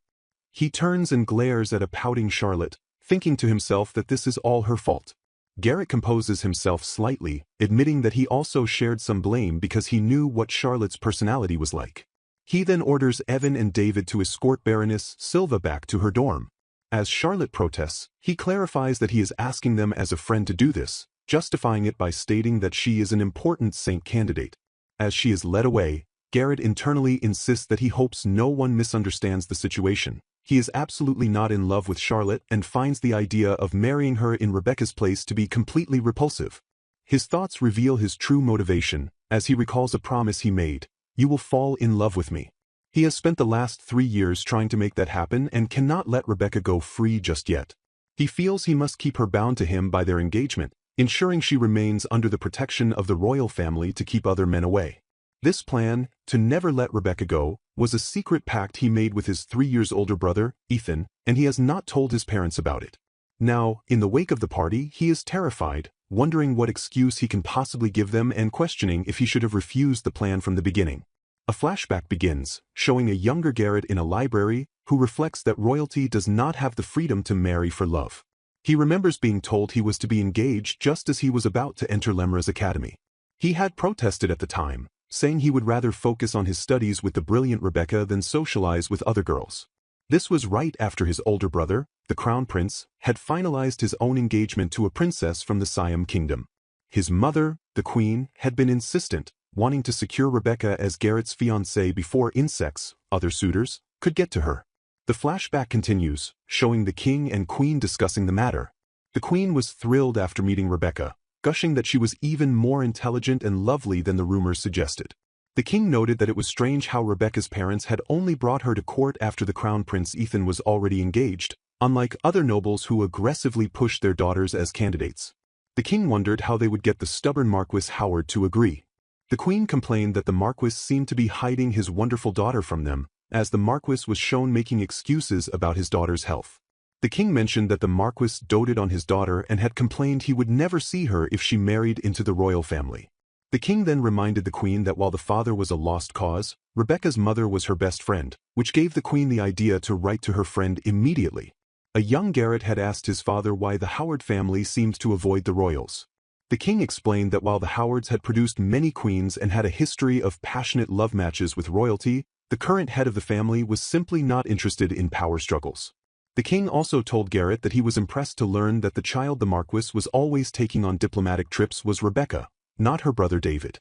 He turns and glares at a pouting Charlotte, thinking to himself that this is all her fault. Garrett composes himself slightly, admitting that he also shared some blame because he knew what Charlotte's personality was like. He then orders Evan and David to escort Baroness Silva back to her dorm. As Charlotte protests, he clarifies that he is asking them as a friend to do this, justifying it by stating that she is an important saint candidate. As she is led away, Garrett internally insists that he hopes no one misunderstands the situation. He is absolutely not in love with Charlotte and finds the idea of marrying her in Rebecca's place to be completely repulsive. His thoughts reveal his true motivation, as he recalls a promise he made: "You will fall in love with me." He has spent the last 3 years trying to make that happen and cannot let Rebecca go free just yet. He feels he must keep her bound to him by their engagement, ensuring she remains under the protection of the royal family to keep other men away. This plan, to never let Rebecca go, was a secret pact he made with his 3 years older brother, Ethan, and he has not told his parents about it. Now, in the wake of the party, he is terrified, wondering what excuse he can possibly give them and questioning if he should have refused the plan from the beginning. A flashback begins, showing a younger Garrett in a library who reflects that royalty does not have the freedom to marry for love. He remembers being told he was to be engaged just as he was about to enter Lemura's academy. He had protested at the time, saying he would rather focus on his studies with the brilliant Rebecca than socialize with other girls. This was right after his older brother, the Crown Prince, had finalized his own engagement to a princess from the Siam Kingdom. His mother, the Queen, had been insistent, wanting to secure Rebecca as Garrett's fiancée before insects, other suitors, could get to her. The flashback continues, showing the King and Queen discussing the matter. The Queen was thrilled after meeting Rebecca, gushing that she was even more intelligent and lovely than the rumors suggested. The King noted that it was strange how Rebecca's parents had only brought her to court after the Crown Prince Ethan was already engaged, unlike other nobles who aggressively pushed their daughters as candidates. The King wondered how they would get the stubborn Marquis Howard to agree. The Queen complained that the Marquis seemed to be hiding his wonderful daughter from them, as the Marquis was shown making excuses about his daughter's health. The King mentioned that the Marquis doted on his daughter and had complained he would never see her if she married into the royal family. The King then reminded the Queen that while the father was a lost cause, Rebecca's mother was her best friend, which gave the Queen the idea to write to her friend immediately. A young Garrett had asked his father why the Howard family seemed to avoid the royals. The King explained that while the Howards had produced many queens and had a history of passionate love matches with royalty, the current head of the family was simply not interested in power struggles. The King also told Garrett that he was impressed to learn that the child the Marquis was always taking on diplomatic trips was Rebecca, not her brother David.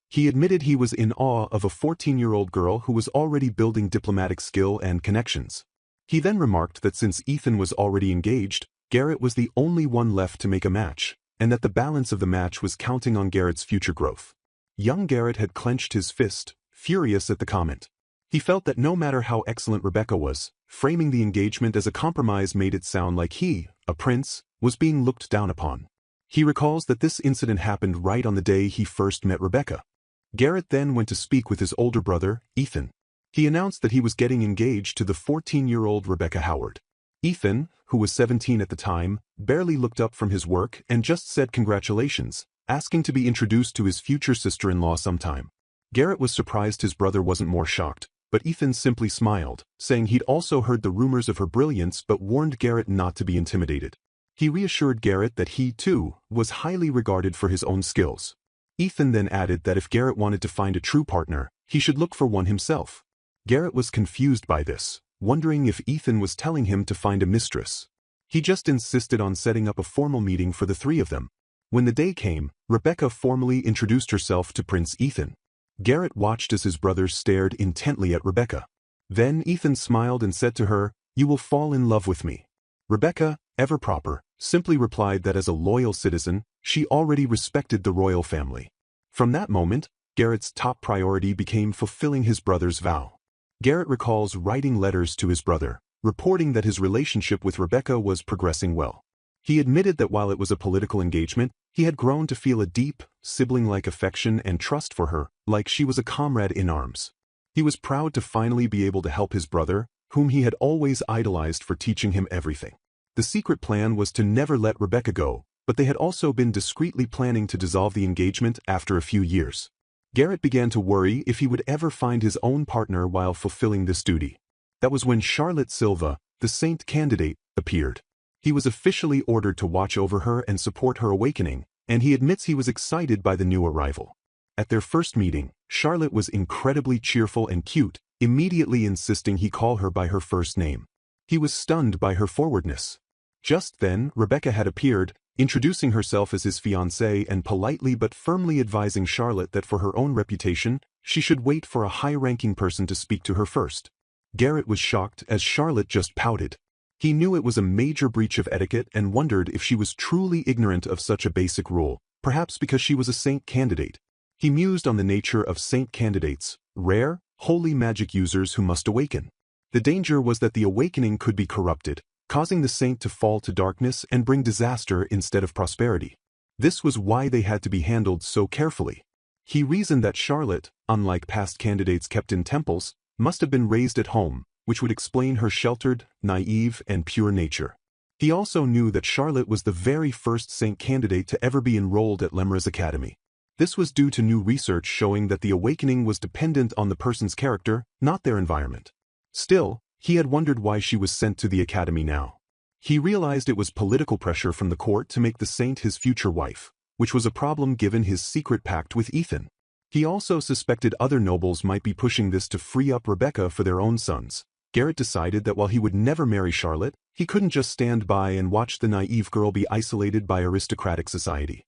He admitted he was in awe of a 14-year-old girl who was already building diplomatic skill and connections. He then remarked that since Ethan was already engaged, Garrett was the only one left to make a match, and that the balance of the match was counting on Garrett's future growth. Young Garrett had clenched his fist, furious at the comment. He felt that no matter how excellent Rebecca was, framing the engagement as a compromise made it sound like he, a prince, was being looked down upon. He recalls that this incident happened right on the day he first met Rebecca. Garrett then went to speak with his older brother, Ethan. He announced that he was getting engaged to the 14-year-old Rebecca Howard. Ethan, who was 17 at the time, barely looked up from his work and just said congratulations, asking to be introduced to his future sister-in-law sometime. Garrett was surprised his brother wasn't more shocked, but Ethan simply smiled, saying he'd also heard the rumors of her brilliance but warned Garrett not to be intimidated. He reassured Garrett that he, too, was highly regarded for his own skills. Ethan then added that if Garrett wanted to find a true partner, he should look for one himself. Garrett was confused by this, wondering if Ethan was telling him to find a mistress. He just insisted on setting up a formal meeting for the three of them. When the day came, Rebecca formally introduced herself to Prince Ethan. Garrett watched as his brothers stared intently at Rebecca. Then Ethan smiled and said to her, "You will fall in love with me." Rebecca, ever proper, simply replied that as a loyal citizen, she already respected the royal family. From that moment, Garrett's top priority became fulfilling his brother's vow. Garrett recalls writing letters to his brother, reporting that his relationship with Rebecca was progressing well. He admitted that while it was a political engagement, he had grown to feel a deep, sibling-like affection and trust for her, like she was a comrade in arms. He was proud to finally be able to help his brother, whom he had always idolized for teaching him everything. The secret plan was to never let Rebecca go, but they had also been discreetly planning to dissolve the engagement after a few years. Garrett began to worry if he would ever find his own partner while fulfilling this duty. That was when Charlotte Silva, the saint candidate, appeared. He was officially ordered to watch over her and support her awakening, and he admits he was excited by the new arrival. At their first meeting, Charlotte was incredibly cheerful and cute, immediately insisting he call her by her first name. He was stunned by her forwardness. Just then, Rebecca had appeared, introducing herself as his fiancée and politely but firmly advising Charlotte that for her own reputation, she should wait for a high-ranking person to speak to her first. Garrett was shocked as Charlotte just pouted. He knew it was a major breach of etiquette and wondered if she was truly ignorant of such a basic rule, perhaps because she was a saint candidate. He mused on the nature of saint candidates, rare, holy magic users who must awaken. The danger was that the awakening could be corrupted, causing the saint to fall to darkness and bring disaster instead of prosperity. This was why they had to be handled so carefully. He reasoned that Charlotte, unlike past candidates kept in temples, must have been raised at home, which would explain her sheltered, naive, and pure nature. He also knew that Charlotte was the very first saint candidate to ever be enrolled at Lemura's academy. This was due to new research showing that the awakening was dependent on the person's character, not their environment. Still, he had wondered why she was sent to the academy now. He realized it was political pressure from the court to make the saint his future wife, which was a problem given his secret pact with Ethan. He also suspected other nobles might be pushing this to free up Rebecca for their own sons. Garrett decided that while he would never marry Charlotte, he couldn't just stand by and watch the naive girl be isolated by aristocratic society.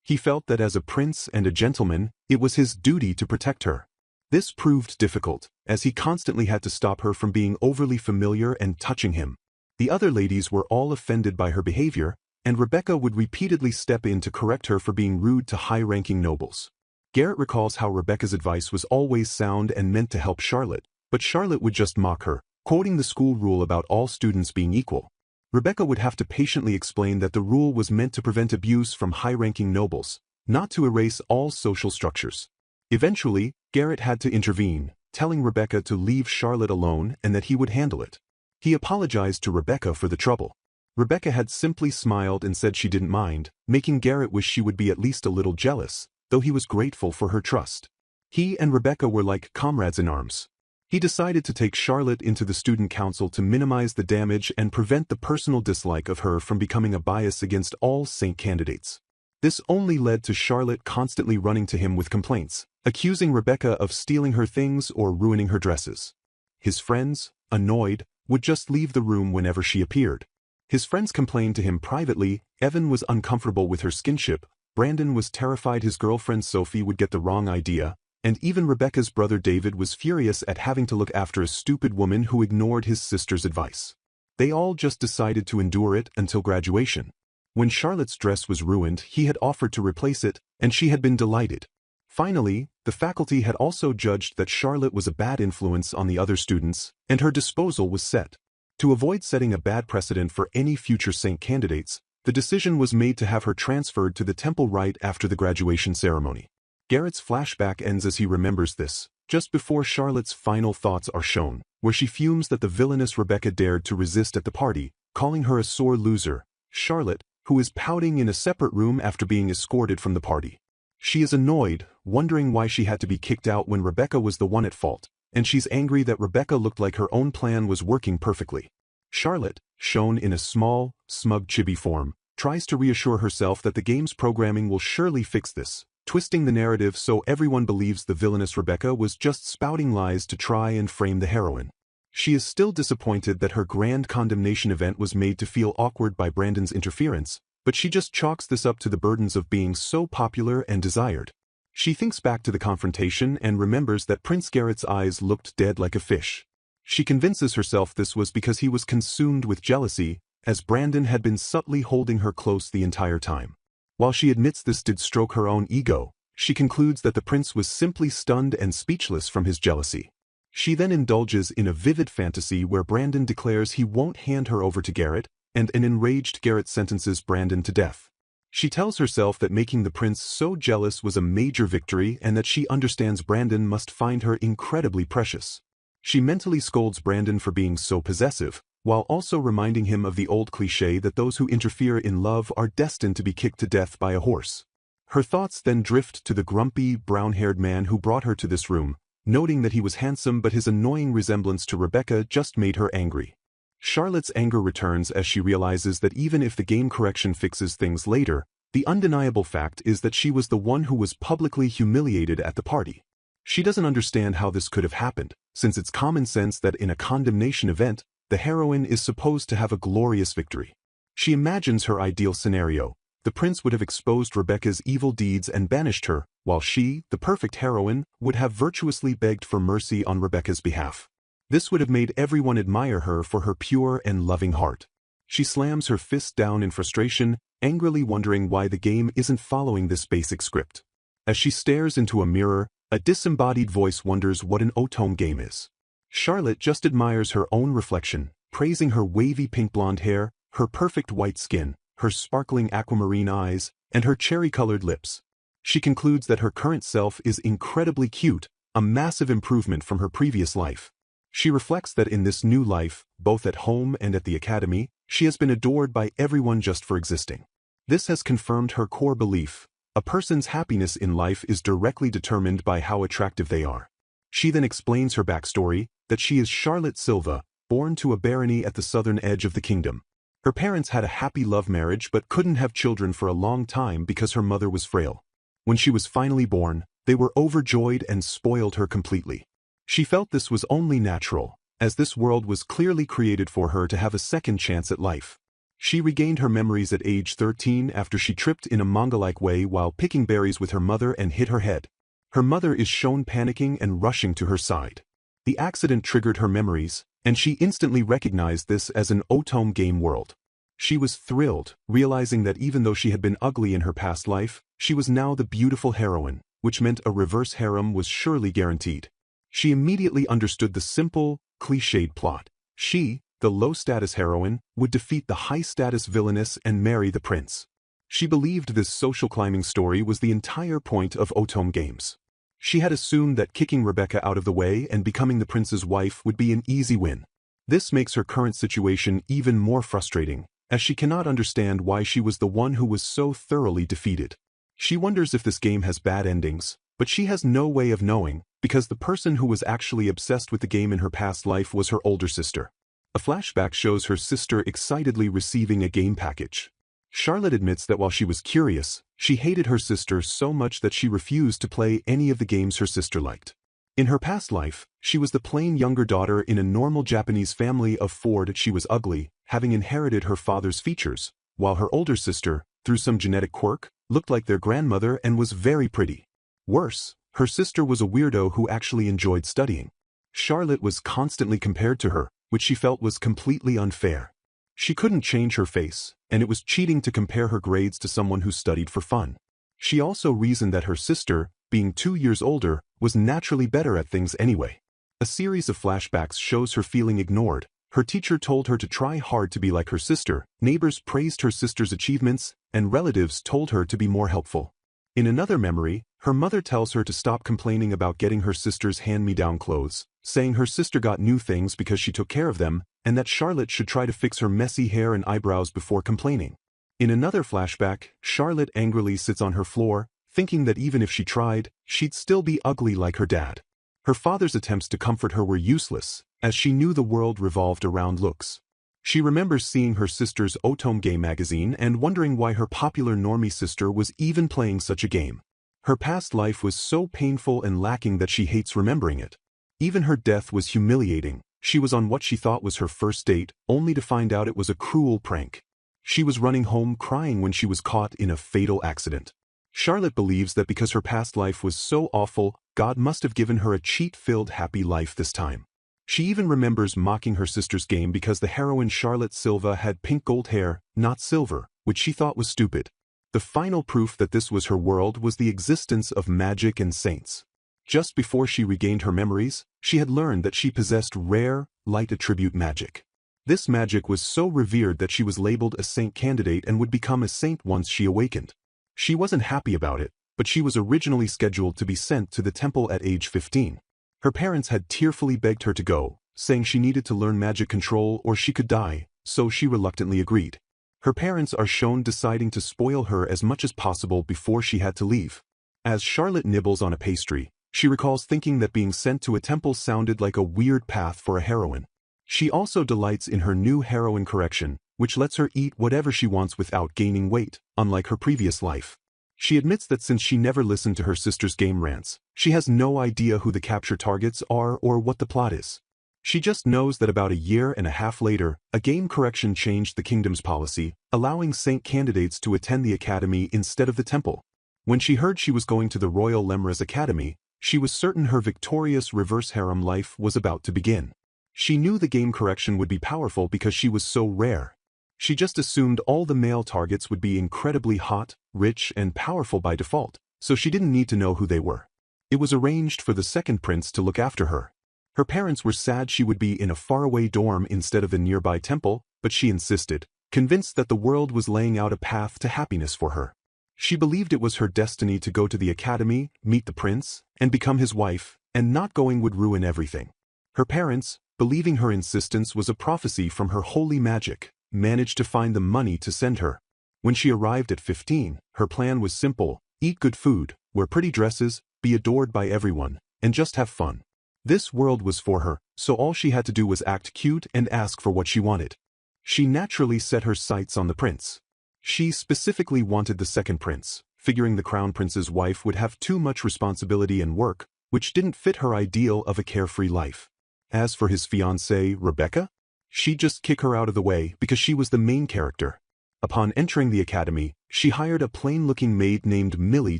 He felt that as a prince and a gentleman, it was his duty to protect her. This proved difficult, as he constantly had to stop her from being overly familiar and touching him. The other ladies were all offended by her behavior, and Rebecca would repeatedly step in to correct her for being rude to high-ranking nobles. Garrett recalls how Rebecca's advice was always sound and meant to help Charlotte, but Charlotte would just mock her, quoting the school rule about all students being equal. Rebecca would have to patiently explain that the rule was meant to prevent abuse from high-ranking nobles, not to erase all social structures. Eventually, Garrett had to intervene, telling Rebecca to leave Charlotte alone and that he would handle it. He apologized to Rebecca for the trouble. Rebecca had simply smiled and said she didn't mind, making Garrett wish she would be at least a little jealous, though he was grateful for her trust. He and Rebecca were like comrades in arms. He decided to take Charlotte into the student council to minimize the damage and prevent the personal dislike of her from becoming a bias against all saint candidates. This only led to Charlotte constantly running to him with complaints, accusing Rebecca of stealing her things or ruining her dresses. His friends, annoyed, would just leave the room whenever she appeared. His friends complained to him privately. Evan was uncomfortable with her skinship, Brandon was terrified his girlfriend Sophie would get the wrong idea, and even Rebecca's brother David was furious at having to look after a stupid woman who ignored his sister's advice. They all just decided to endure it until graduation. When Charlotte's dress was ruined, he had offered to replace it, and she had been delighted. Finally, the faculty had also judged that Charlotte was a bad influence on the other students, and her disposal was set. To avoid setting a bad precedent for any future saint candidates, the decision was made to have her transferred to the temple right after the graduation ceremony. Garrett's flashback ends as he remembers this, just before Charlotte's final thoughts are shown, where she fumes that the villainous Rebecca dared to resist at the party, calling her a sore loser. Charlotte, who is pouting in a separate room after being escorted from the party. She is annoyed, wondering why she had to be kicked out when Rebecca was the one at fault, and she's angry that Rebecca looked like her own plan was working perfectly. Charlotte, shown in a small, smug chibi form, tries to reassure herself that the game's programming will surely fix this, twisting the narrative so everyone believes the villainous Rebecca was just spouting lies to try and frame the heroine. She is still disappointed that her grand condemnation event was made to feel awkward by Brandon's interference, but she just chalks this up to the burdens of being so popular and desired. She thinks back to the confrontation and remembers that Prince Garrett's eyes looked dead like a fish. She convinces herself this was because he was consumed with jealousy, as Brandon had been subtly holding her close the entire time. While she admits this did stroke her own ego, she concludes that the prince was simply stunned and speechless from his jealousy. She then indulges in a vivid fantasy where Brandon declares he won't hand her over to Garrett, and an enraged Garrett sentences Brandon to death. She tells herself that making the prince so jealous was a major victory and that she understands Brandon must find her incredibly precious. She mentally scolds Brandon for being so possessive, while also reminding him of the old cliché that those who interfere in love are destined to be kicked to death by a horse. Her thoughts then drift to the grumpy, brown-haired man who brought her to this room, noting that he was handsome but his annoying resemblance to Rebecca just made her angry. Charlotte's anger returns as she realizes that even if the game correction fixes things later, the undeniable fact is that she was the one who was publicly humiliated at the party. She doesn't understand how this could have happened, since it's common sense that in a condemnation event, the heroine is supposed to have a glorious victory. She imagines her ideal scenario. The prince would have exposed Rebecca's evil deeds and banished her, while she, the perfect heroine, would have virtuously begged for mercy on Rebecca's behalf. This would have made everyone admire her for her pure and loving heart. She slams her fist down in frustration, angrily wondering why the game isn't following this basic script. As she stares into a mirror, a disembodied voice wonders what an otome game is. Charlotte just admires her own reflection, praising her wavy pink blonde hair, her perfect white skin, her sparkling aquamarine eyes, and her cherry-colored lips. She concludes that her current self is incredibly cute, a massive improvement from her previous life. She reflects that in this new life, both at home and at the academy, she has been adored by everyone just for existing. This has confirmed her core belief: A person's happiness in life is directly determined by how attractive they are. She then explains her backstory, that she is Charlotte Silva, born to a barony at the southern edge of the kingdom. Her parents had a happy love marriage but couldn't have children for a long time because her mother was frail. When she was finally born, they were overjoyed and spoiled her completely. She felt this was only natural, as this world was clearly created for her to have a second chance at life. She regained her memories at age 13 after she tripped in a manga-like way while picking berries with her mother and hit her head. Her mother is shown panicking and rushing to her side. The accident triggered her memories, and she instantly recognized this as an otome game world. She was thrilled, realizing that even though she had been ugly in her past life, she was now the beautiful heroine, which meant a reverse harem was surely guaranteed. She immediately understood the simple, cliched plot. She, the low-status heroine, would defeat the high-status villainess and marry the prince. She believed this social climbing story was the entire point of otome games. She had assumed that kicking Rebecca out of the way and becoming the prince's wife would be an easy win. This makes her current situation even more frustrating, as she cannot understand why she was the one who was so thoroughly defeated. She wonders if this game has bad endings, but she has no way of knowing, because the person who was actually obsessed with the game in her past life was her older sister. A flashback shows her sister excitedly receiving a game package. Charlotte admits that while she was curious, she hated her sister so much that she refused to play any of the games her sister liked. In her past life, she was the plain younger daughter in a normal Japanese family of 4. She was ugly, having inherited her father's features, while her older sister, through some genetic quirk, looked like their grandmother and was very pretty. Worse, her sister was a weirdo who actually enjoyed studying. Charlotte was constantly compared to her, which she felt was completely unfair. She couldn't change her face, and it was cheating to compare her grades to someone who studied for fun. She also reasoned that her sister, being 2 years older, was naturally better at things anyway. A series of flashbacks shows her feeling ignored. Her teacher told her to try hard to be like her sister, neighbors praised her sister's achievements, and relatives told her to be more helpful. In another memory, her mother tells her to stop complaining about getting her sister's hand-me-down clothes, saying her sister got new things because she took care of them, and that Charlotte should try to fix her messy hair and eyebrows before complaining. In another flashback, Charlotte angrily sits on her floor, thinking that even if she tried, she'd still be ugly like her dad. Her father's attempts to comfort her were useless, as she knew the world revolved around looks. She remembers seeing her sister's otome game magazine and wondering why her popular normie sister was even playing such a game. Her past life was so painful and lacking that she hates remembering it. Even her death was humiliating. She was on what she thought was her first date, only to find out it was a cruel prank. She was running home crying when she was caught in a fatal accident. Charlotte believes that because her past life was so awful, God must have given her a cheat-filled happy life this time. She even remembers mocking her sister's game because the heroine Charlotte Silva had pink gold hair, not silver, which she thought was stupid. The final proof that this was her world was the existence of magic and saints. Just before she regained her memories, she had learned that she possessed rare, light attribute magic. This magic was so revered that she was labeled a saint candidate and would become a saint once she awakened. She wasn't happy about it, but she was originally scheduled to be sent to the temple at age 15. Her parents had tearfully begged her to go, saying she needed to learn magic control or she could die, so she reluctantly agreed. Her parents are shown deciding to spoil her as much as possible before she had to leave. As Charlotte nibbles on a pastry, she recalls thinking that being sent to a temple sounded like a weird path for a heroine. She also delights in her new heroine correction, which lets her eat whatever she wants without gaining weight, unlike her previous life. She admits that since she never listened to her sister's game rants, she has no idea who the capture targets are or what the plot is. She just knows that about 1.5 years later, a game correction changed the kingdom's policy, allowing saint candidates to attend the academy instead of the temple. When she heard she was going to the Royal Lemures Academy, she was certain her victorious reverse harem life was about to begin. She knew the game correction would be powerful because she was so rare. She just assumed all the male targets would be incredibly hot, rich, and powerful by default, so she didn't need to know who they were. It was arranged for the second prince to look after her. Her parents were sad she would be in a faraway dorm instead of the nearby temple, but she insisted, convinced that the world was laying out a path to happiness for her. She believed it was her destiny to go to the academy, meet the prince, and become his wife, and not going would ruin everything. Her parents, believing her insistence was a prophecy from her holy magic, managed to find the money to send her. When she arrived at 15, her plan was simple: eat good food, wear pretty dresses, be adored by everyone, and just have fun. This world was for her, so all she had to do was act cute and ask for what she wanted. She naturally set her sights on the prince. She specifically wanted the second prince, figuring the crown prince's wife would have too much responsibility and work, which didn't fit her ideal of a carefree life. As for his fiancée, Rebecca, she'd just kick her out of the way because she was the main character. Upon entering the academy, she hired a plain-looking maid named Millie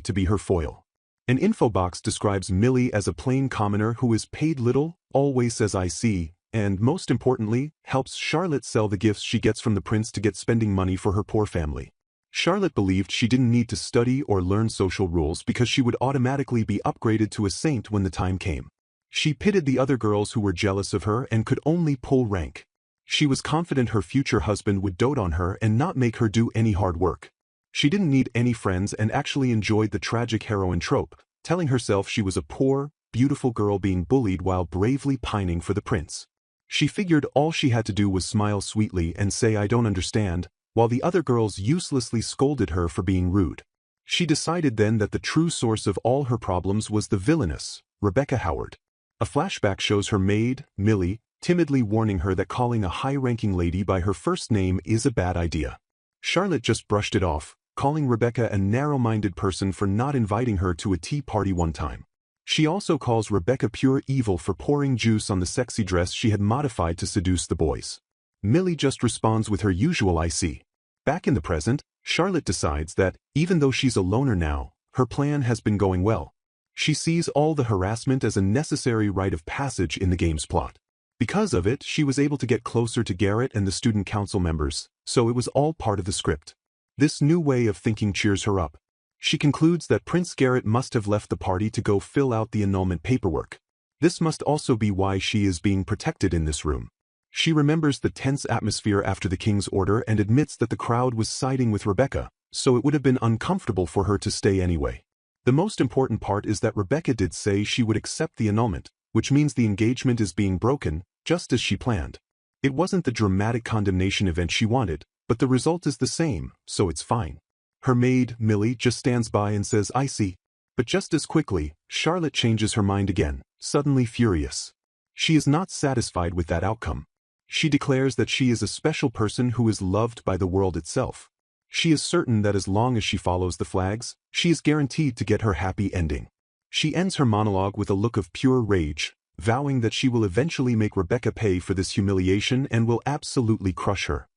to be her foil. An info box describes Millie as a plain commoner who is paid little, always says I see, and most importantly, helps Charlotte sell the gifts she gets from the prince to get spending money for her poor family. Charlotte believed she didn't need to study or learn social rules because she would automatically be upgraded to a saint when the time came. She pitted the other girls who were jealous of her and could only pull rank. She was confident her future husband would dote on her and not make her do any hard work. She didn't need any friends and actually enjoyed the tragic heroine trope, telling herself she was a poor, beautiful girl being bullied while bravely pining for the prince. She figured all she had to do was smile sweetly and say I don't understand, while the other girls uselessly scolded her for being rude. She decided then that the true source of all her problems was the villainess, Rebecca Howard. A flashback shows her maid, Millie, timidly warning her that calling a high-ranking lady by her first name is a bad idea. Charlotte just brushed it off, calling Rebecca a narrow-minded person for not inviting her to a tea party one time. She also calls Rebecca pure evil for pouring juice on the sexy dress she had modified to seduce the boys. Millie just responds with her usual I see. Back in the present, Charlotte decides that, even though she's a loner now, her plan has been going well. She sees all the harassment as a necessary rite of passage in the game's plot. Because of it, she was able to get closer to Garrett and the student council members, so it was all part of the script. This new way of thinking cheers her up. She concludes that Prince Garrett must have left the party to go fill out the annulment paperwork. This must also be why she is being protected in this room. She remembers the tense atmosphere after the king's order and admits that the crowd was siding with Rebecca, so it would have been uncomfortable for her to stay anyway. The most important part is that Rebecca did say she would accept the annulment, which means the engagement is being broken, just as she planned. It wasn't the dramatic condemnation event she wanted, but the result is the same, so it's fine. Her maid, Millie, just stands by and says I see. But just as quickly, Charlotte changes her mind again, suddenly furious. She is not satisfied with that outcome. She declares that she is a special person who is loved by the world itself. She is certain that as long as she follows the flags, she is guaranteed to get her happy ending. She ends her monologue with a look of pure rage, vowing that she will eventually make Rebecca pay for this humiliation and will absolutely crush her.